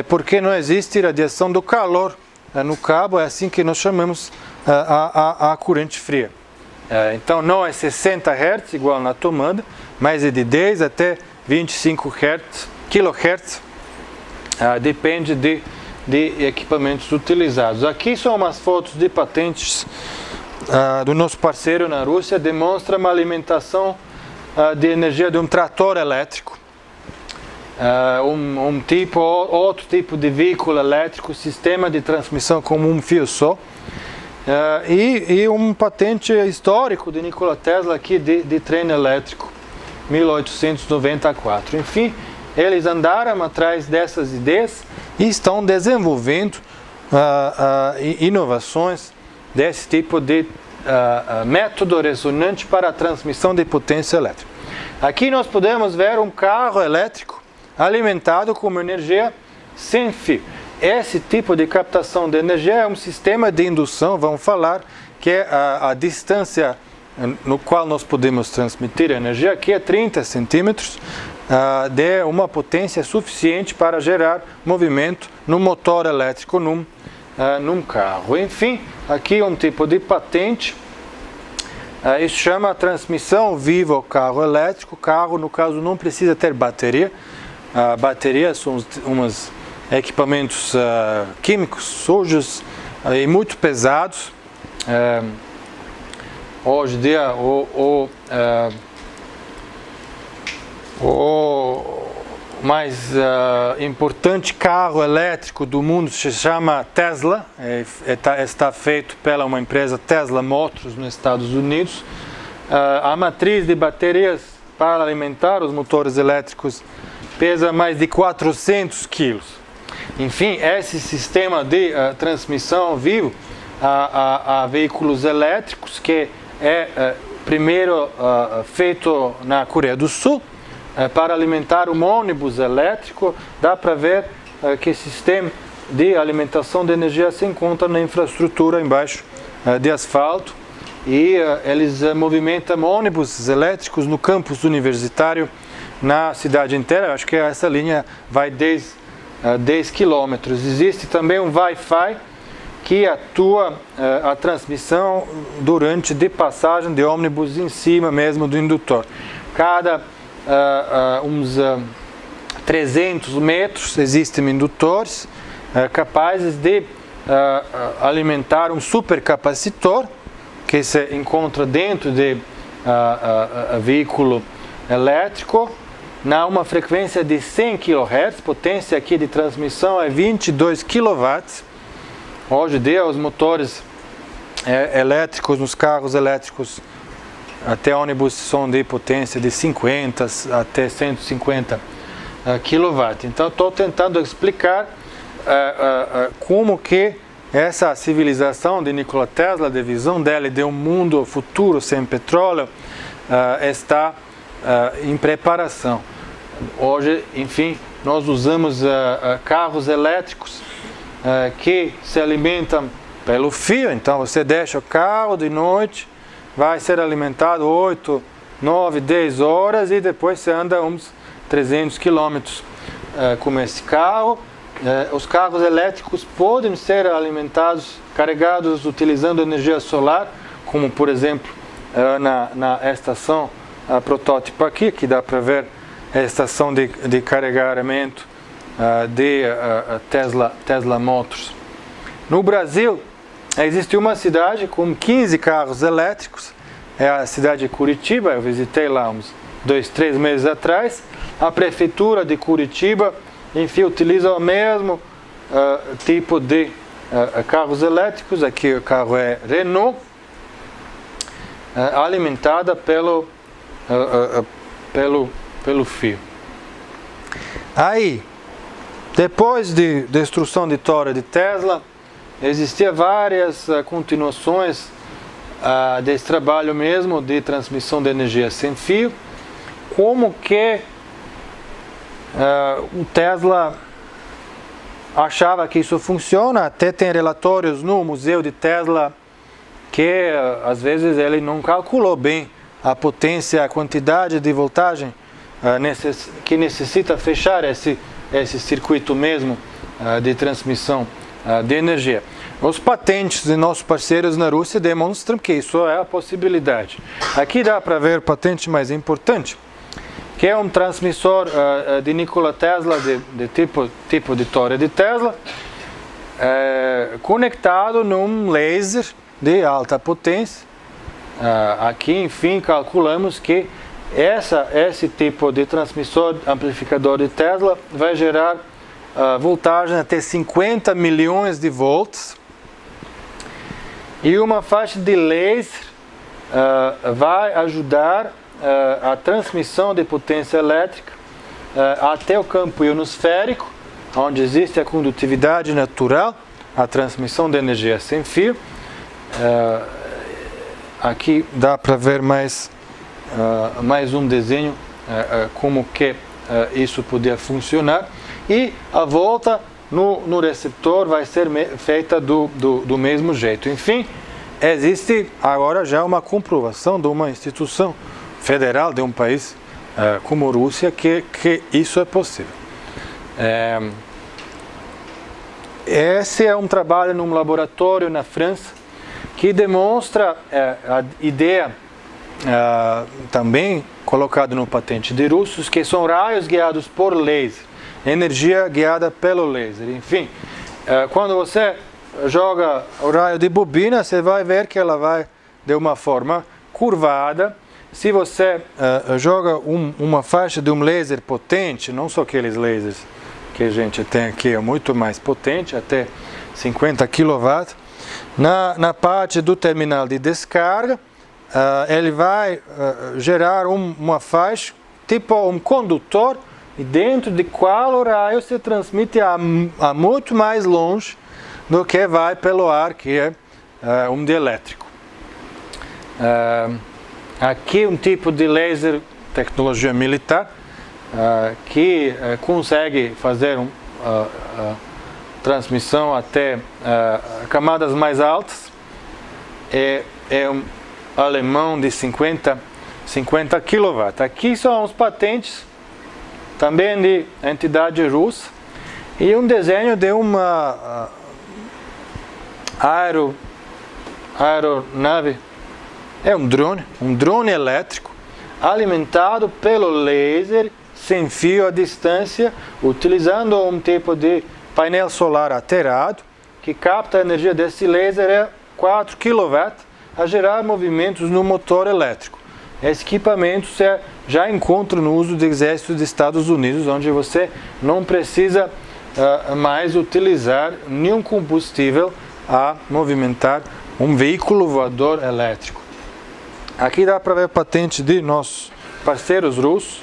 porque não existe radiação do calor no cabo, é assim que nós chamamos a corrente fria. Então não é 60 Hz igual na tomada, mas é de 10 até 25 kHz, depende de equipamentos utilizados. Aqui são umas fotos de patentes do nosso parceiro na Rússia, demonstra uma alimentação de energia de um trator elétrico, outro tipo de veículo elétrico, sistema de transmissão com um fio só, e um patente histórico de Nikola Tesla aqui de trem elétrico, 1894. Enfim, eles andaram atrás dessas ideias e estão desenvolvendo inovações desse tipo de método ressonante para a transmissão de potência elétrica. Aqui nós podemos ver um carro elétrico alimentado com energia sem fio. Esse tipo de captação de energia é um sistema de indução, vamos falar, que é a distância no qual nós podemos transmitir energia, aqui é 30 centímetros, de uma potência suficiente para gerar movimento no motor elétrico num carro. Enfim, aqui um tipo de patente, isso chama transmissão viva ao carro elétrico. O carro, no caso, não precisa ter bateria. Baterias são uns equipamentos químicos sujos e muito pesados. Hoje em dia, o mais importante carro elétrico do mundo se chama Tesla, está feito pela uma empresa Tesla Motors nos Estados Unidos. A matriz de baterias para alimentar os motores elétricos pesa mais de 400 quilos. Enfim, esse sistema de transmissão vivo a veículos elétricos, que é primeiro feito na Coreia do Sul, para alimentar um ônibus elétrico. Dá para ver que esse sistema de alimentação de energia se encontra na infraestrutura embaixo de asfalto, e eles movimentam ônibus elétricos no campus universitário na cidade inteira. Acho que essa linha vai 10 quilômetros. Existe também um Wi-Fi que atua a transmissão durante de passagem de ônibus em cima mesmo do indutor. Cada uns 300 metros existem indutores capazes de alimentar um supercapacitor que se encontra dentro de veículo elétrico na uma frequência de 100 kHz. Potência aqui de transmissão é 22 kW. Hoje em dia os motores elétricos nos carros elétricos até ônibus são de potência de 50 até 150 kW. Então estou tentando explicar como que essa civilização de Nikola Tesla, de visão dele de um mundo futuro sem petróleo, está em preparação. Hoje, enfim, nós usamos carros elétricos que se alimentam pelo fio. Então você deixa o carro de noite, vai ser alimentado 8, 9, 10 horas e depois você anda uns 300 quilômetros com esse carro. Os carros elétricos podem ser alimentados, carregados utilizando energia solar, como por exemplo na estação protótipo aqui, que dá para ver a estação de carregamento de Tesla Motors. No Brasil, existe uma cidade com 15 carros elétricos, é a cidade de Curitiba. Eu visitei lá uns 2, 3 meses atrás. A prefeitura de Curitiba, enfim, utiliza o mesmo tipo de carros elétricos. Aqui o carro é Renault, alimentada pelo fio. Aí, depois de destruição de Torre de Tesla, existiam várias continuações desse trabalho mesmo de transmissão de energia sem fio. Como que o Tesla achava que isso funciona? Até tem relatórios no Museu de Tesla que às vezes ele não calculou bem a potência, a quantidade de voltagem que necessita fechar esse circuito mesmo de transmissão de energia. Os patentes de nossos parceiros na Rússia demonstram que isso é a possibilidade. Aqui dá para ver a patente mais importante, que é um transmissor de Nikola Tesla, de tipo de torre de Tesla, conectado num laser de alta potência. Aqui, enfim, calculamos que esse tipo de transmissor amplificador de Tesla vai gerar voltagem até 50 milhões de volts, e uma faixa de laser vai ajudar a transmissão de potência elétrica até o campo ionosférico, onde existe a condutividade natural, a transmissão de energia sem fio. Aqui dá para ver mais um desenho como que isso podia funcionar, e a volta no receptor vai ser feita do mesmo jeito. Enfim, existe agora já uma comprovação de uma instituição federal de um país como a Rússia que isso é possível. Esse é um trabalho num laboratório na França que demonstra a ideia também colocada no patente de russos, que são raios guiados por laser, energia guiada pelo laser. Enfim, quando você joga o raio de bobina, você vai ver que ela vai de uma forma curvada. Se você joga uma faixa de um laser potente, não só aqueles lasers que a gente tem aqui, é muito mais potente, até 50 kW, na parte do terminal de descarga, ele vai gerar uma faixa, tipo um condutor, e dentro de qual o raio se transmite a muito mais longe do que vai pelo ar, que é um dielétrico. Aqui um tipo de laser, tecnologia militar, que consegue fazer transmissão até camadas mais altas. É um alemão de 50 kW. Aqui são os patentes também de entidade russa, e um desenho de uma aeronave, é um drone elétrico alimentado pelo laser sem fio à distância, utilizando um tipo de painel solar aterrado que capta a energia desse laser 4 kW a gerar movimentos no motor elétrico. Esse equipamento você já encontra no uso do exército dos Estados Unidos, onde você não precisa mais utilizar nenhum combustível a movimentar um veículo voador elétrico. Aqui dá para ver a patente de nossos parceiros russos.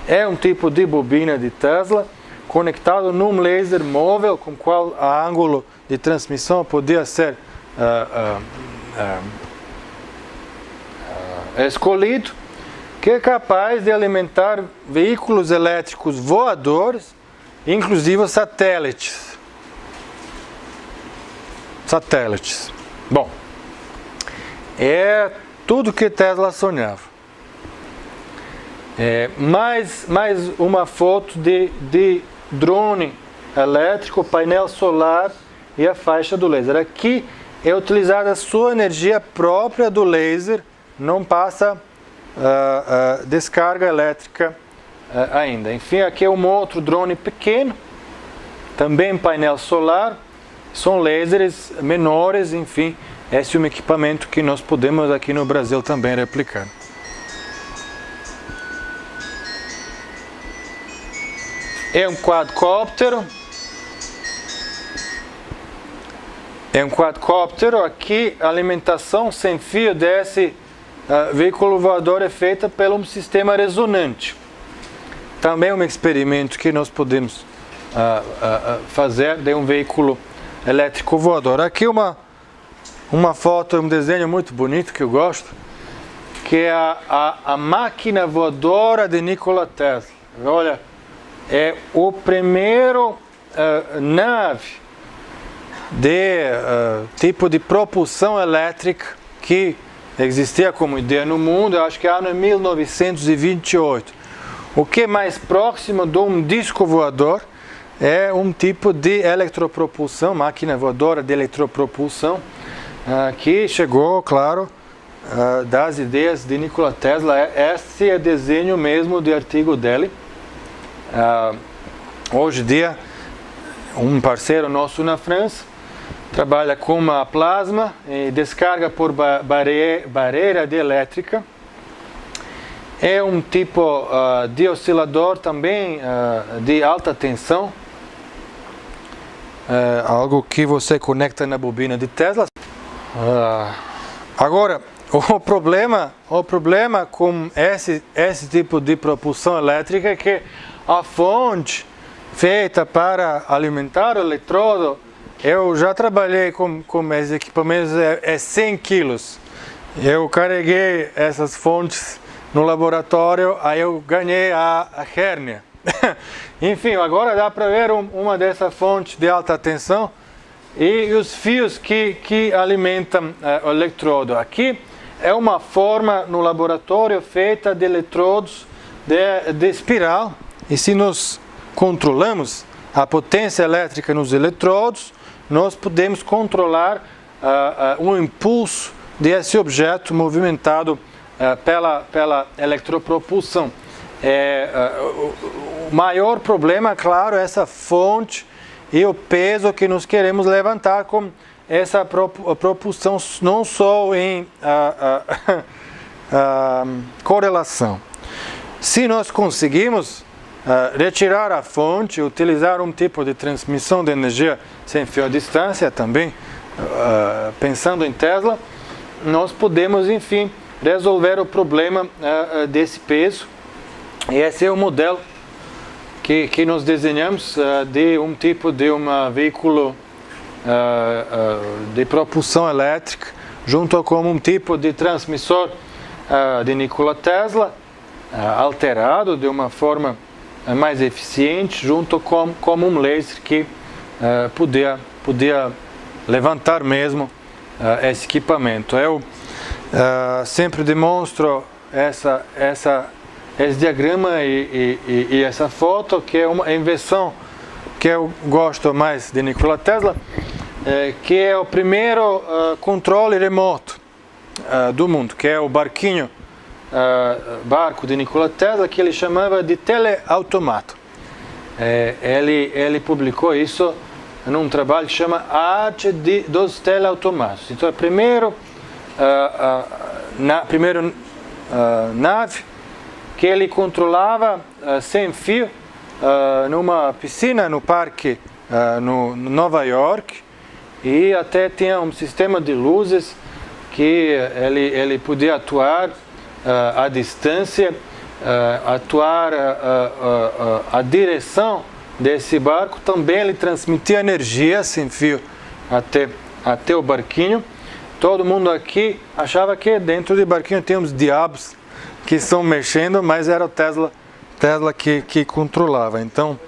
É um tipo de bobina de Tesla conectado num laser móvel com qual a ângulo de transmissão podia ser escolhido, que é capaz de alimentar veículos elétricos voadores, inclusive satélites. Bom, é tudo que Tesla sonhava. Mais uma foto de drone elétrico, painel solar e a faixa do laser. Aqui é utilizada a sua energia própria do laser, não passa descarga elétrica ainda. Enfim, aqui é um outro drone pequeno, também painel solar, são lasers menores. Enfim, esse é um equipamento que nós podemos aqui no Brasil também replicar. É um quadcóptero. Aqui a alimentação sem fio desse veículo voador é feita pelo um sistema ressonante. Também um experimento que nós podemos fazer de um veículo elétrico voador. Aqui uma foto, um desenho muito bonito que eu gosto, que é a máquina voadora de Nikola Tesla. Olha, é o primeiro nave de tipo de propulsão elétrica que existia como ideia no mundo, eu acho que é ano 1928. O que é mais próximo de um disco voador é um tipo de eletropropulsão, máquina voadora de eletropropulsão, que chegou, claro, das ideias de Nikola Tesla. Esse é desenho mesmo de artigo dele. Hoje em dia, um parceiro nosso na França trabalha com uma plasma e descarga por barreira de elétrica. É um tipo de oscilador também de alta tensão, algo que você conecta na bobina de Tesla. Agora, o problema com esse tipo de propulsão elétrica é que a fonte feita para alimentar o eletrodo, eu já trabalhei com esses equipamentos, é 100 quilos. Eu carreguei essas fontes no laboratório, aí eu ganhei a hérnia. Enfim, agora dá para ver uma dessas fontes de alta tensão e os fios que alimentam o eletrodo. Aqui é uma forma no laboratório feita de eletrodos de espiral, e se nós controlamos a potência elétrica nos eletrodos, nós podemos controlar o impulso desse objeto movimentado pela eletropropulsão. O maior problema, claro, é essa fonte e o peso que nós queremos levantar com essa propulsão, não só em correlação. Se nós conseguimos retirar a fonte, utilizar um tipo de transmissão de energia sem fio à distância também, pensando em Tesla, nós podemos, enfim, resolver o problema desse peso. E esse é o modelo que nós desenhamos de um tipo de um veículo de propulsão elétrica, junto com um tipo de transmissor de Nikola Tesla, alterado de uma forma mais eficiente, junto com um laser que podia levantar mesmo esse equipamento. Eu sempre demonstro esse diagrama e essa foto, que é uma invenção que eu gosto mais de Nikola Tesla, que é o primeiro controle remoto do mundo, que é o barco de Nikola Tesla, que ele chamava de teleautomato. Ele publicou isso num trabalho que chama Arte dos Teleautomatos. Então, a primeira nave que ele controlava sem fio numa piscina no parque no Nova York, e até tinha um sistema de luzes que ele podia atuar à distância, atuar a direção desse barco. Também ele transmitia energia sem fio até o barquinho. Todo mundo aqui achava que dentro do barquinho tem uns diabos que estão mexendo, mas era o Tesla que controlava. Então,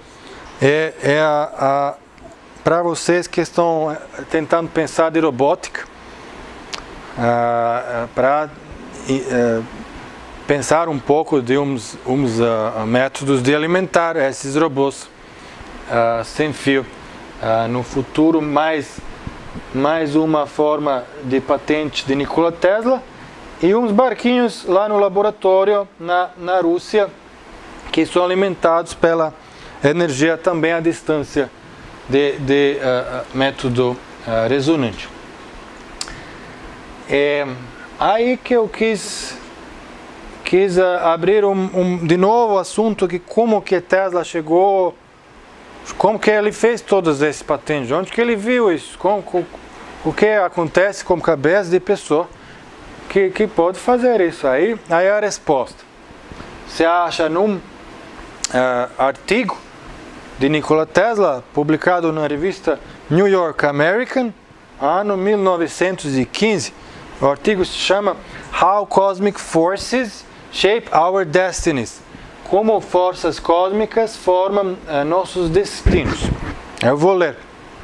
para vocês que estão tentando pensar de robótica, para pensar um pouco de uns métodos de alimentar esses robôs sem fio. No futuro, mais uma forma de patente de Nikola Tesla, e uns barquinhos lá no laboratório na Rússia, que são alimentados pela energia também à distância de método ressonante. Aí que eu quis abrir de novo o assunto, que como que Tesla chegou, como que ele fez todos esses patentes, onde que ele viu isso, o que acontece com a cabeça de pessoa que pode fazer isso. Aí a resposta se acha num artigo de Nikola Tesla, publicado na revista New York American, ano 1915. O artigo se chama How Cosmic Forces Shape Our Destinies. Como forças cósmicas formam nossos destinos. Eu vou ler,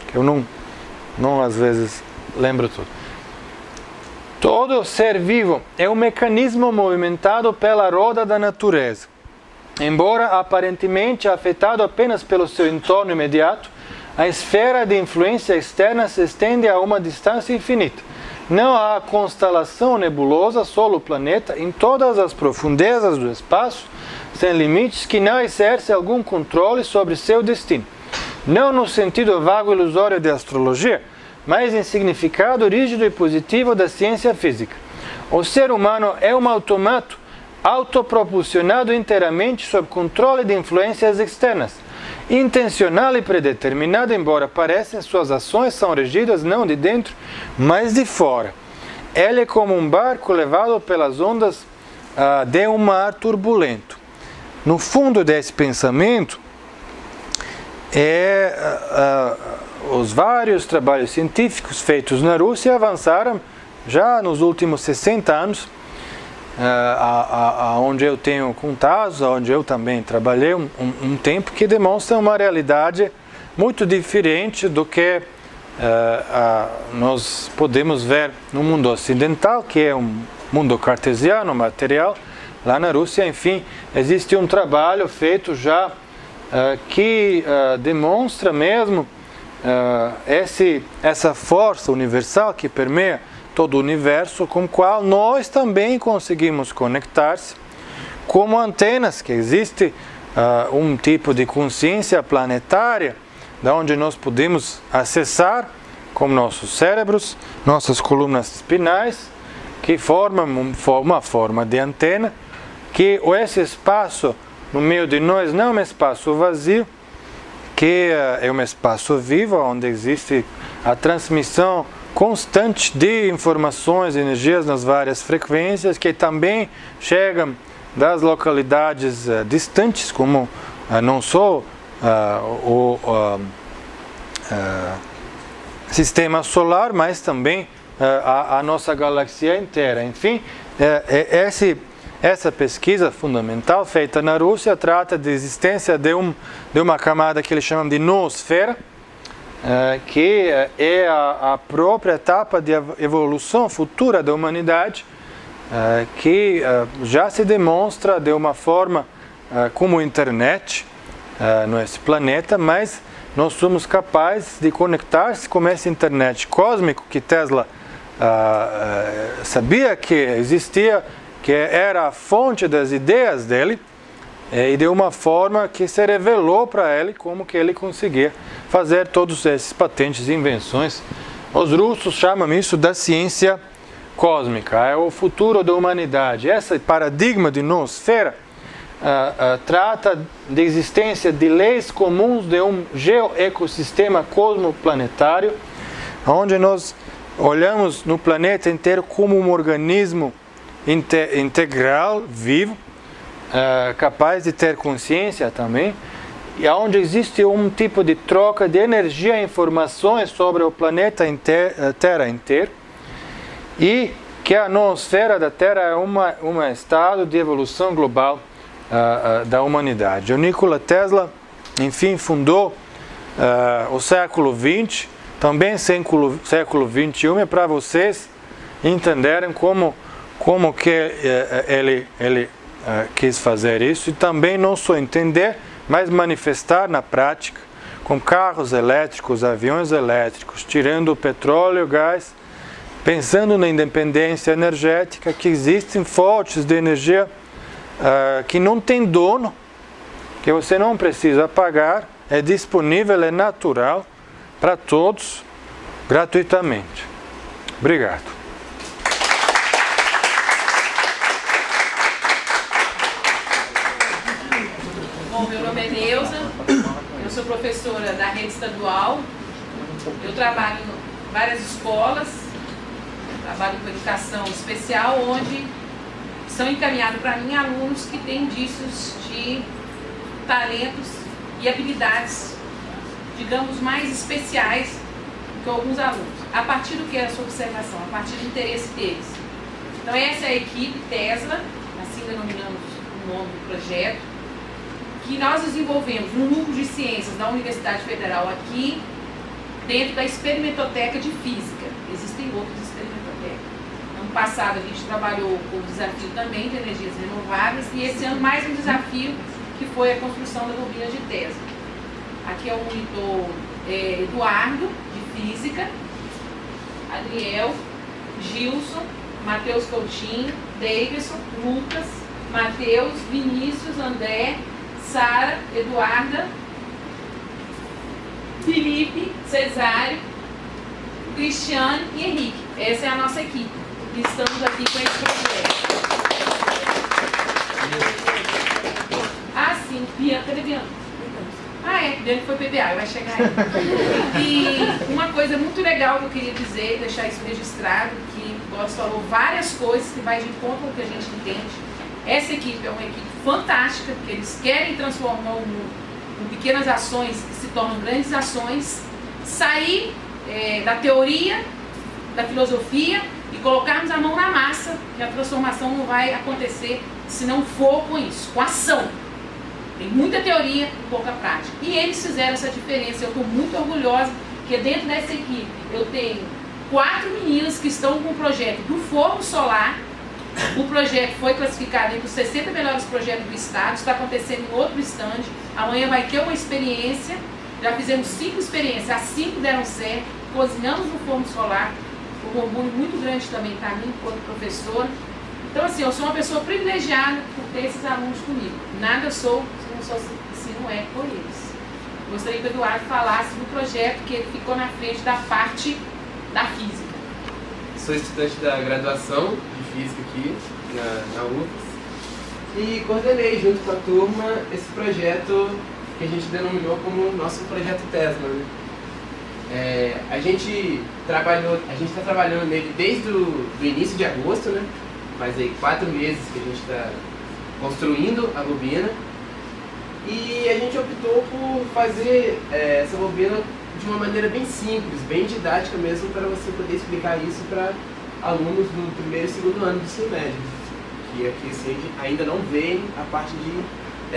que eu não às vezes lembro tudo. Todo ser vivo é um mecanismo movimentado pela roda da natureza. Embora aparentemente afetado apenas pelo seu entorno imediato, a esfera de influência externa se estende a uma distância infinita. Não há constelação nebulosa sobre o planeta em todas as profundezas do espaço, sem limites, que não exerce algum controle sobre seu destino. Não no sentido vago e ilusório de astrologia, mas em significado rígido e positivo da ciência física. O ser humano é um automato autopropulsionado inteiramente sob controle de influências externas. Intencional e predeterminado, embora pareçam, suas ações são regidas não de dentro, mas de fora. Ele é como um barco levado pelas ondas de um mar turbulento. No fundo desse pensamento, os vários trabalhos científicos feitos na Rússia avançaram já nos últimos 60 anos, onde eu tenho contatos, onde eu também trabalhei um tempo, que demonstram uma realidade muito diferente do que nós podemos ver no mundo ocidental, que é um mundo cartesiano, material. Lá na Rússia, enfim, existe um trabalho feito já que demonstra mesmo essa força universal que permeia todo o universo, com o qual nós também conseguimos conectar-se, como antenas, que existe um tipo de consciência planetária, da onde nós podemos acessar, como nossos cérebros, nossas colunas espinais, que formam uma forma de antena, que esse espaço no meio de nós não é um espaço vazio, que é um espaço vivo, onde existe a transmissão constante de informações, energias nas várias frequências, que também chegam das localidades distantes, como não só o sistema solar, mas também a nossa galáxia inteira. Enfim, essa pesquisa fundamental feita na Rússia trata da existência de uma camada que eles chamam de noosfera, que é a própria etapa de evolução futura da humanidade, que já se demonstra de uma forma como a internet nesse planeta, mas nós somos capazes de conectar-se com essa internet cósmica que Tesla sabia que existia, que era a fonte das ideias dele, e de uma forma que se revelou para ele como que ele conseguia fazer todos esses patentes e invenções. Os russos chamam isso da ciência cósmica, é o futuro da humanidade. Esse paradigma de noosfera trata da existência de leis comuns de um geoecossistema cosmoplanetário, onde nós olhamos no planeta inteiro como um organismo integral, vivo, capaz de ter consciência também, e onde existe um tipo de troca de energia e informações sobre o planeta Terra inteiro, e que a noosfera da Terra é um estado de evolução global da humanidade. O Nikola Tesla, enfim, fundou o século XX, também século XXI, é para vocês entenderem como que ele quis fazer isso, e também não só entender, mas manifestar na prática, com carros elétricos, aviões elétricos, tirando o petróleo e o gás, pensando na independência energética, que existem fontes de energia que não tem dono, que você não precisa pagar, é disponível, é natural para todos, gratuitamente. Obrigado. Bom, meu nome é Neuza, eu sou professora da rede estadual, eu trabalho em várias escolas, trabalho com educação especial, onde são encaminhados para mim alunos que têm indícios de talentos e habilidades, digamos, mais especiais que alguns alunos, a partir do que é a sua observação, a partir do interesse deles. Então essa é a equipe Tesla, assim denominamos o nome do projeto, que nós desenvolvemos no Núcleo de Ciências da Universidade Federal aqui, dentro da Experimentateca de Física. Existem outras experimentotecas, não passado a gente trabalhou com o desafio também de energias renováveis e esse ano mais um desafio que foi a construção da bobina de Tesla. Aqui é o monitor Eduardo, de Física, Adriel, Gilson, Matheus Coutinho, Davidson, Lucas, Matheus, Vinícius, André, Sara, Eduarda, Felipe, Cesário, Cristiane e Henrique. Essa é a nossa equipe. E estamos aqui com esse projeto. Ah, sim, Bianca, cadê Bianca? Bianca foi PBA, vai chegar aí. E uma coisa muito legal que eu queria dizer, deixar isso registrado, que o Góes falou várias coisas que vai de encontro com o que a gente entende. Essa equipe é uma equipe fantástica, porque eles querem transformar o mundo com pequenas ações que se tornam grandes ações, sair da teoria, da filosofia e colocarmos a mão na massa, que a transformação não vai acontecer se não for com isso, com ação. Tem muita teoria e pouca prática. E eles fizeram essa diferença. Eu estou muito orgulhosa que dentro dessa equipe eu tenho 4 meninas que estão com o projeto do forno solar. O projeto foi classificado entre os 60 melhores projetos do estado. Está acontecendo em outro stand. Amanhã vai ter uma experiência. Já fizemos 5 experiências. As 5 deram certo. Cozinhamos no forno solar. Um orgulho muito grande também para mim, enquanto professora. Então, assim, eu sou uma pessoa privilegiada por ter esses alunos comigo. Nada sou se não é por eles. Gostaria que o Eduardo falasse do projeto que ele ficou na frente da parte da física. Sou estudante da graduação de física aqui na UFES e coordenei junto com a turma esse projeto que a gente denominou como nosso projeto Tesla, né? A gente está trabalhando nele desde o início de agosto, né? Faz aí 4 meses que a gente está construindo a bobina e a gente optou por fazer essa bobina de uma maneira bem simples, bem didática mesmo, para você poder explicar isso para alunos do 1º e 2º ano do ensino médio, que aqui assim, ainda não veem a parte de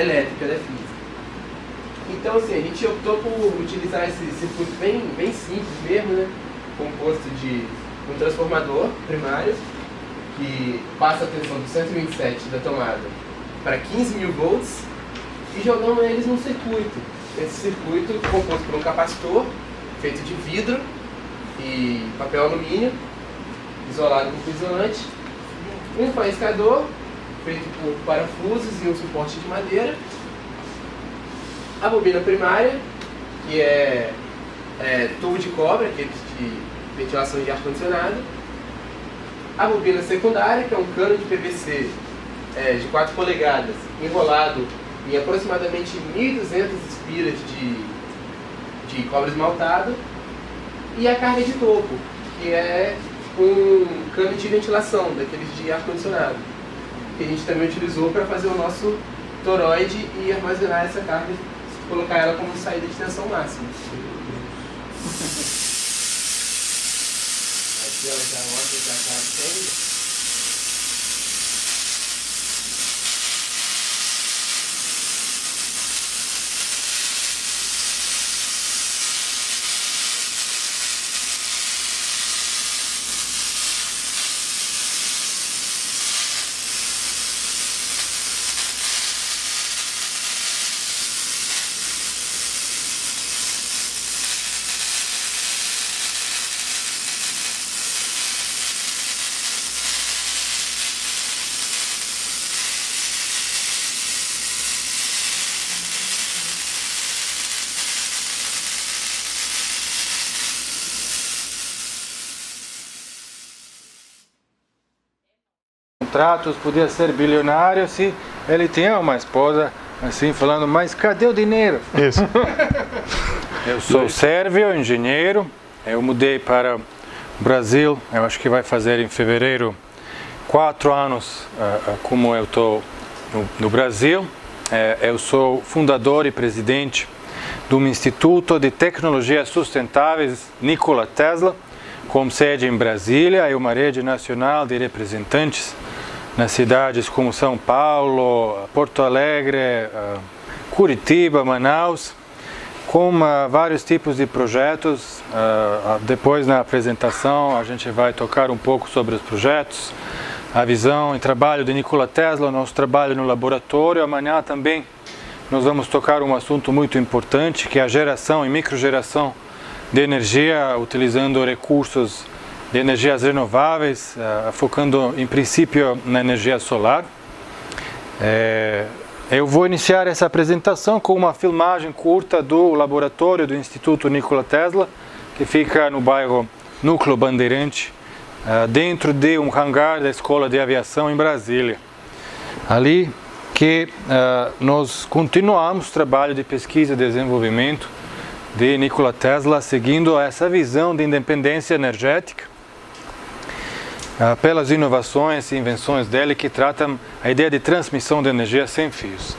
elétrica da física. Então, assim, a gente optou por utilizar esse circuito bem simples mesmo, né? Composto de um transformador primário, que passa a tensão do 127 da tomada para 15.000 volts e jogamos eles num circuito. Esse circuito composto por um capacitor feito de vidro e papel alumínio, isolado com isolante, um faiscador feito por parafusos e um suporte de madeira, a bobina primária, que é tubo de cobre, aquele de ventilação de ar-condicionado, a bobina secundária, que é um cano de PVC de 4 polegadas, enrolado em aproximadamente 1.200 espiras de cobre esmaltado, e a carga de topo, que é um cano de ventilação, daqueles de ar-condicionado, que a gente também utilizou para fazer o nosso toroide e armazenar essa carga, colocar ela como saída de tensão máxima. Aqui ela já mostra que a carga tem. Contratos, podia ser bilionário se ele tinha uma esposa assim falando, mas cadê o dinheiro? Isso. Eu sou sérvio, engenheiro, eu mudei para o Brasil, eu acho que vai fazer em fevereiro 4 anos como eu estou no Brasil. Eu sou fundador e presidente do Instituto de Tecnologias Sustentáveis Nikola Tesla, com sede em Brasília, e uma rede nacional de representantes nas cidades como São Paulo, Porto Alegre, Curitiba, Manaus, com vários tipos de projetos. Depois, na apresentação, a gente vai tocar um pouco sobre os projetos, a visão e trabalho de Nikola Tesla, nosso trabalho no laboratório. Amanhã também nós vamos tocar um assunto muito importante, que é a geração e microgeração de energia, utilizando recursos de energias renováveis, focando em princípio na energia solar. Eu vou iniciar essa apresentação com uma filmagem curta do laboratório do Instituto Nikola Tesla, que fica no bairro Núcleo Bandeirante, dentro de um hangar da Escola de Aviação em Brasília. Ali que nós continuamos o trabalho de pesquisa e desenvolvimento de Nikola Tesla, seguindo essa visão de independência energética, pelas inovações e invenções dele que tratam a ideia de transmissão de energia sem fios.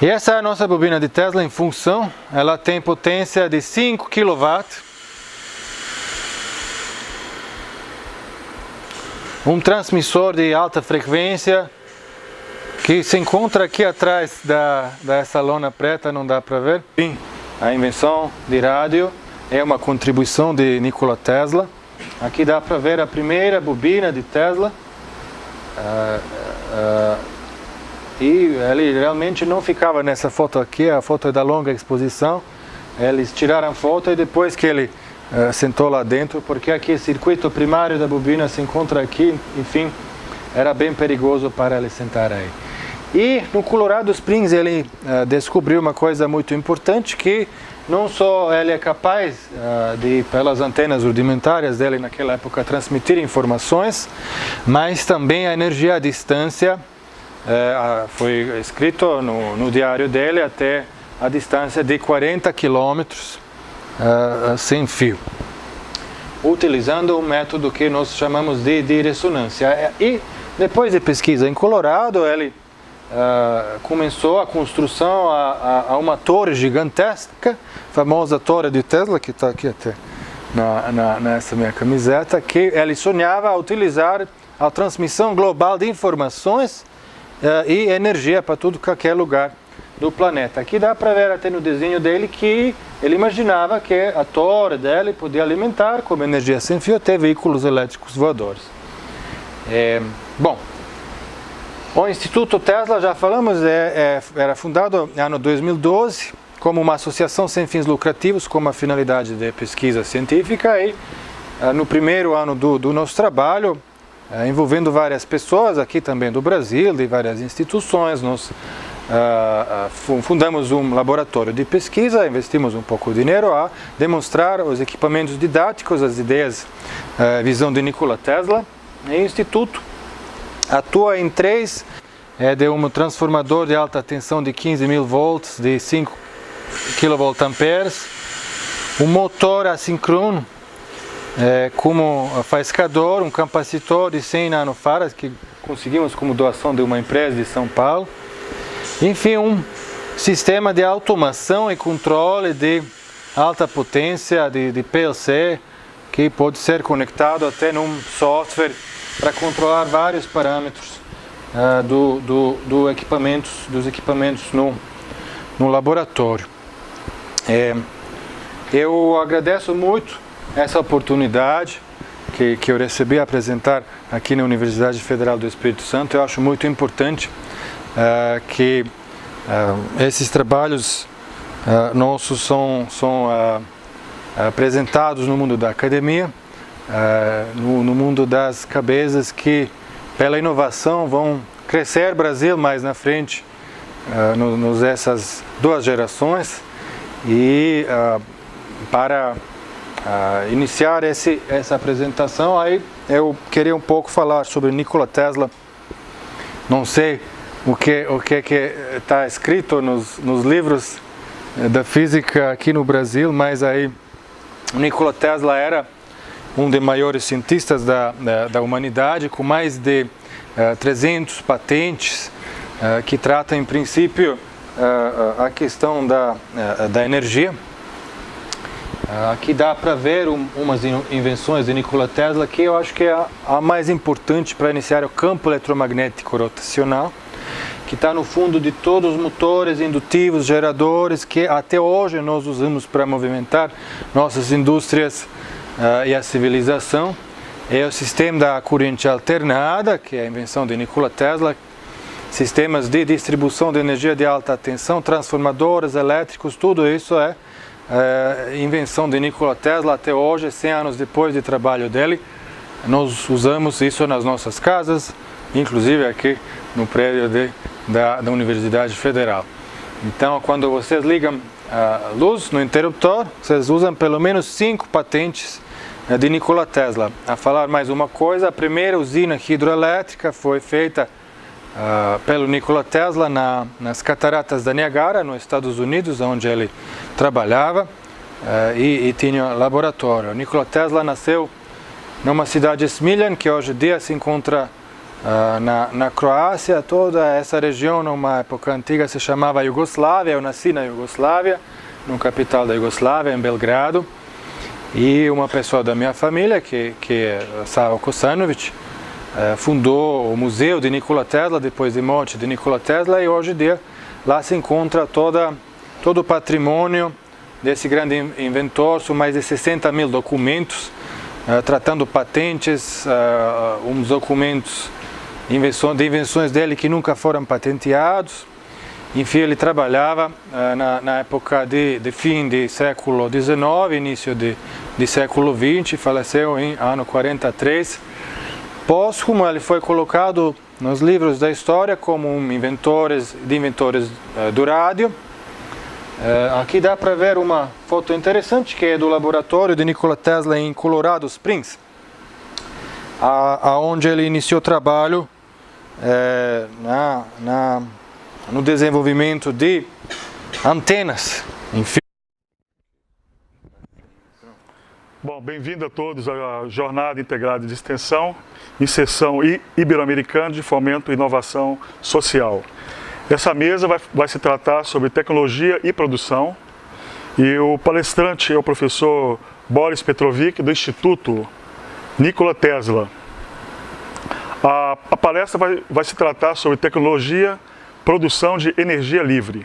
E essa é a nossa bobina de Tesla em função. Ela tem potência de 5 kW. Um transmissor de alta frequência que se encontra aqui atrás dessa lona preta, não dá para ver. Sim, a invenção de rádio é uma contribuição de Nikola Tesla. Aqui dá para ver a primeira bobina de Tesla. E ele realmente não ficava nessa foto aqui, a foto é da longa exposição. Eles tiraram a foto e depois que ele sentou lá dentro, porque aqui o circuito primário da bobina se encontra aqui, enfim, era bem perigoso para ele sentar aí. E no Colorado Springs ele descobriu uma coisa muito importante, que não só ele é capaz de, pelas antenas rudimentares dele naquela época, transmitir informações, mas também a energia à distância, foi escrito no diário dele, até a distância de 40 quilômetros sem fio, utilizando um método que nós chamamos de ressonância. E depois de pesquisa em Colorado, ele começou a construção a uma torre gigantesca, famosa Torre de Tesla, que está aqui até nessa minha camiseta, que ele sonhava utilizar a transmissão global de informações e energia para tudo qualquer lugar do planeta. Aqui dá para ver até no desenho dele que ele imaginava que a torre dele podia alimentar com energia sem fio até veículos elétricos voadores. Bom, o Instituto Tesla, já falamos, era fundado no ano 2012 como uma associação sem fins lucrativos com uma finalidade de pesquisa científica, e no primeiro ano do nosso trabalho, envolvendo várias pessoas aqui também do Brasil, de várias instituições, nós fundamos um laboratório de pesquisa, investimos um pouco de dinheiro a demonstrar os equipamentos didáticos, as ideias, a visão de Nikola Tesla. E o Instituto atua em 3, de um transformador de alta tensão de 15.000 volts, de 5 kVA, um motor assíncrono, como faiscador, um capacitor de 100 nanofarads, que conseguimos como doação de uma empresa de São Paulo. Enfim, um sistema de automação e controle de alta potência, de PLC, que pode ser conectado até num software para controlar vários parâmetros dos equipamentos no laboratório. Eu agradeço muito essa oportunidade que eu recebi a apresentar aqui na Universidade Federal do Espírito Santo. Eu acho muito importante que esses trabalhos nossos são apresentados no mundo da academia, no mundo das cabeças que, pela inovação, vão crescer Brasil mais na frente, essas 2 gerações. E para iniciar essa apresentação, aí eu queria um pouco falar sobre Nikola Tesla. Não sei o que está escrito nos livros da física aqui no Brasil, mas aí Nikola Tesla era um dos maiores cientistas da humanidade, com mais de 300 patentes que tratam, em princípio, a questão da energia. Aqui dá para ver umas invenções de Nikola Tesla que eu acho que é a mais importante para iniciar o campo eletromagnético rotacional, que está no fundo de todos os motores indutivos, geradores, que até hoje nós usamos para movimentar nossas indústrias e a civilização. É o sistema da corrente alternada, que é a invenção de Nikola Tesla, sistemas de distribuição de energia de alta tensão, transformadores elétricos, tudo isso é invenção de Nikola Tesla até hoje, 100 anos depois de trabalho dele. Nós usamos isso nas nossas casas, inclusive aqui no prédio da Universidade Federal. Então, quando vocês ligam a luz no interruptor, vocês usam pelo menos 5 patentes de Nikola Tesla. A falar mais uma coisa, a primeira usina hidroelétrica foi feita pelo Nikola Tesla nas cataratas da Niagara, nos Estados Unidos, onde ele trabalhava e tinha laboratório. Nikola Tesla nasceu numa cidade Smiljan, que hoje em dia se encontra na Croácia. Toda essa região, numa época antiga, se chamava Iugoslávia. Eu nasci na Iugoslávia, na capital da Iugoslávia, em Belgrado. E uma pessoa da minha família, que é Sava Kosanovic, fundou o Museu de Nikola Tesla, depois de morte de Nikola Tesla, e hoje em dia lá se encontra todo o patrimônio desse grande inventor. São mais de 60 mil documentos, tratando patentes, uns documentos de invenções dele que nunca foram patenteados. Enfim, ele trabalhava na época de fim do século XIX, início de século XX, faleceu em ano 43. Póstumo, ele foi colocado nos livros da história como um inventores do rádio. Aqui dá para ver uma foto interessante, que é do laboratório de Nikola Tesla em Colorado Springs, onde ele iniciou trabalho no desenvolvimento de antenas. Enfim. Bom, bem-vindo a todos à Jornada Integrada de Extensão, Inserção Ibero-Americana de Fomento e Inovação Social. Essa mesa vai se tratar sobre tecnologia e produção, e o palestrante é o professor Boris Petrovic, do Instituto Nikola Tesla. A palestra vai se tratar sobre tecnologia, produção de energia livre.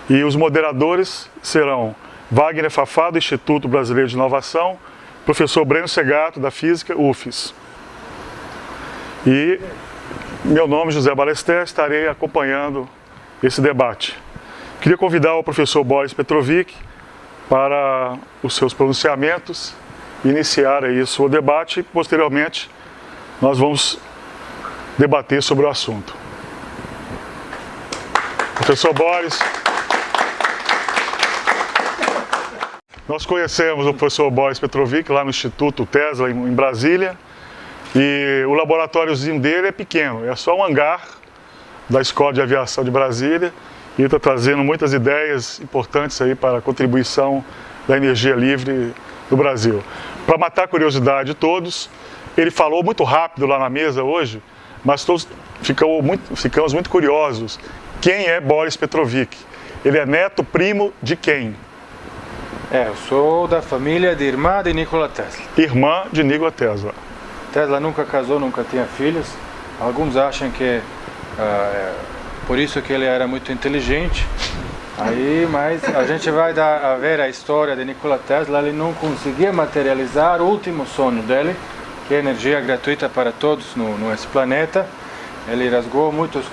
E os moderadores serão Wagner Fafá, do Instituto Brasileiro de Inovação, professor Breno Segato, da Física, UFES. E meu nome é José Balester, estarei acompanhando esse debate. Queria convidar o professor Boris Petrovic para os seus pronunciamentos, iniciar aí o seu debate e, posteriormente, nós vamos debater sobre o assunto. Professor Boris. Nós conhecemos o professor Boris Petrovic lá no Instituto Tesla, em Brasília, e o laboratóriozinho dele é pequeno, é só um hangar da Escola de Aviação de Brasília, e está trazendo muitas ideias importantes aí para a contribuição da energia livre do Brasil. Para matar a curiosidade de todos, ele falou muito rápido lá na mesa hoje, mas todos ficamos muito curiosos. Quem é Boris Petrovic? Ele é neto, primo de quem? Eu sou da família de irmã de Nikola Tesla. Irmã de Nikola Tesla. Tesla nunca casou, nunca tinha filhos. Alguns acham que por isso que ele era muito inteligente. Mas a gente vai ver a história de Nikola Tesla. Ele não conseguia materializar o último sonho dele, que é energia gratuita para todos nesse planeta. Ele rasgou muitos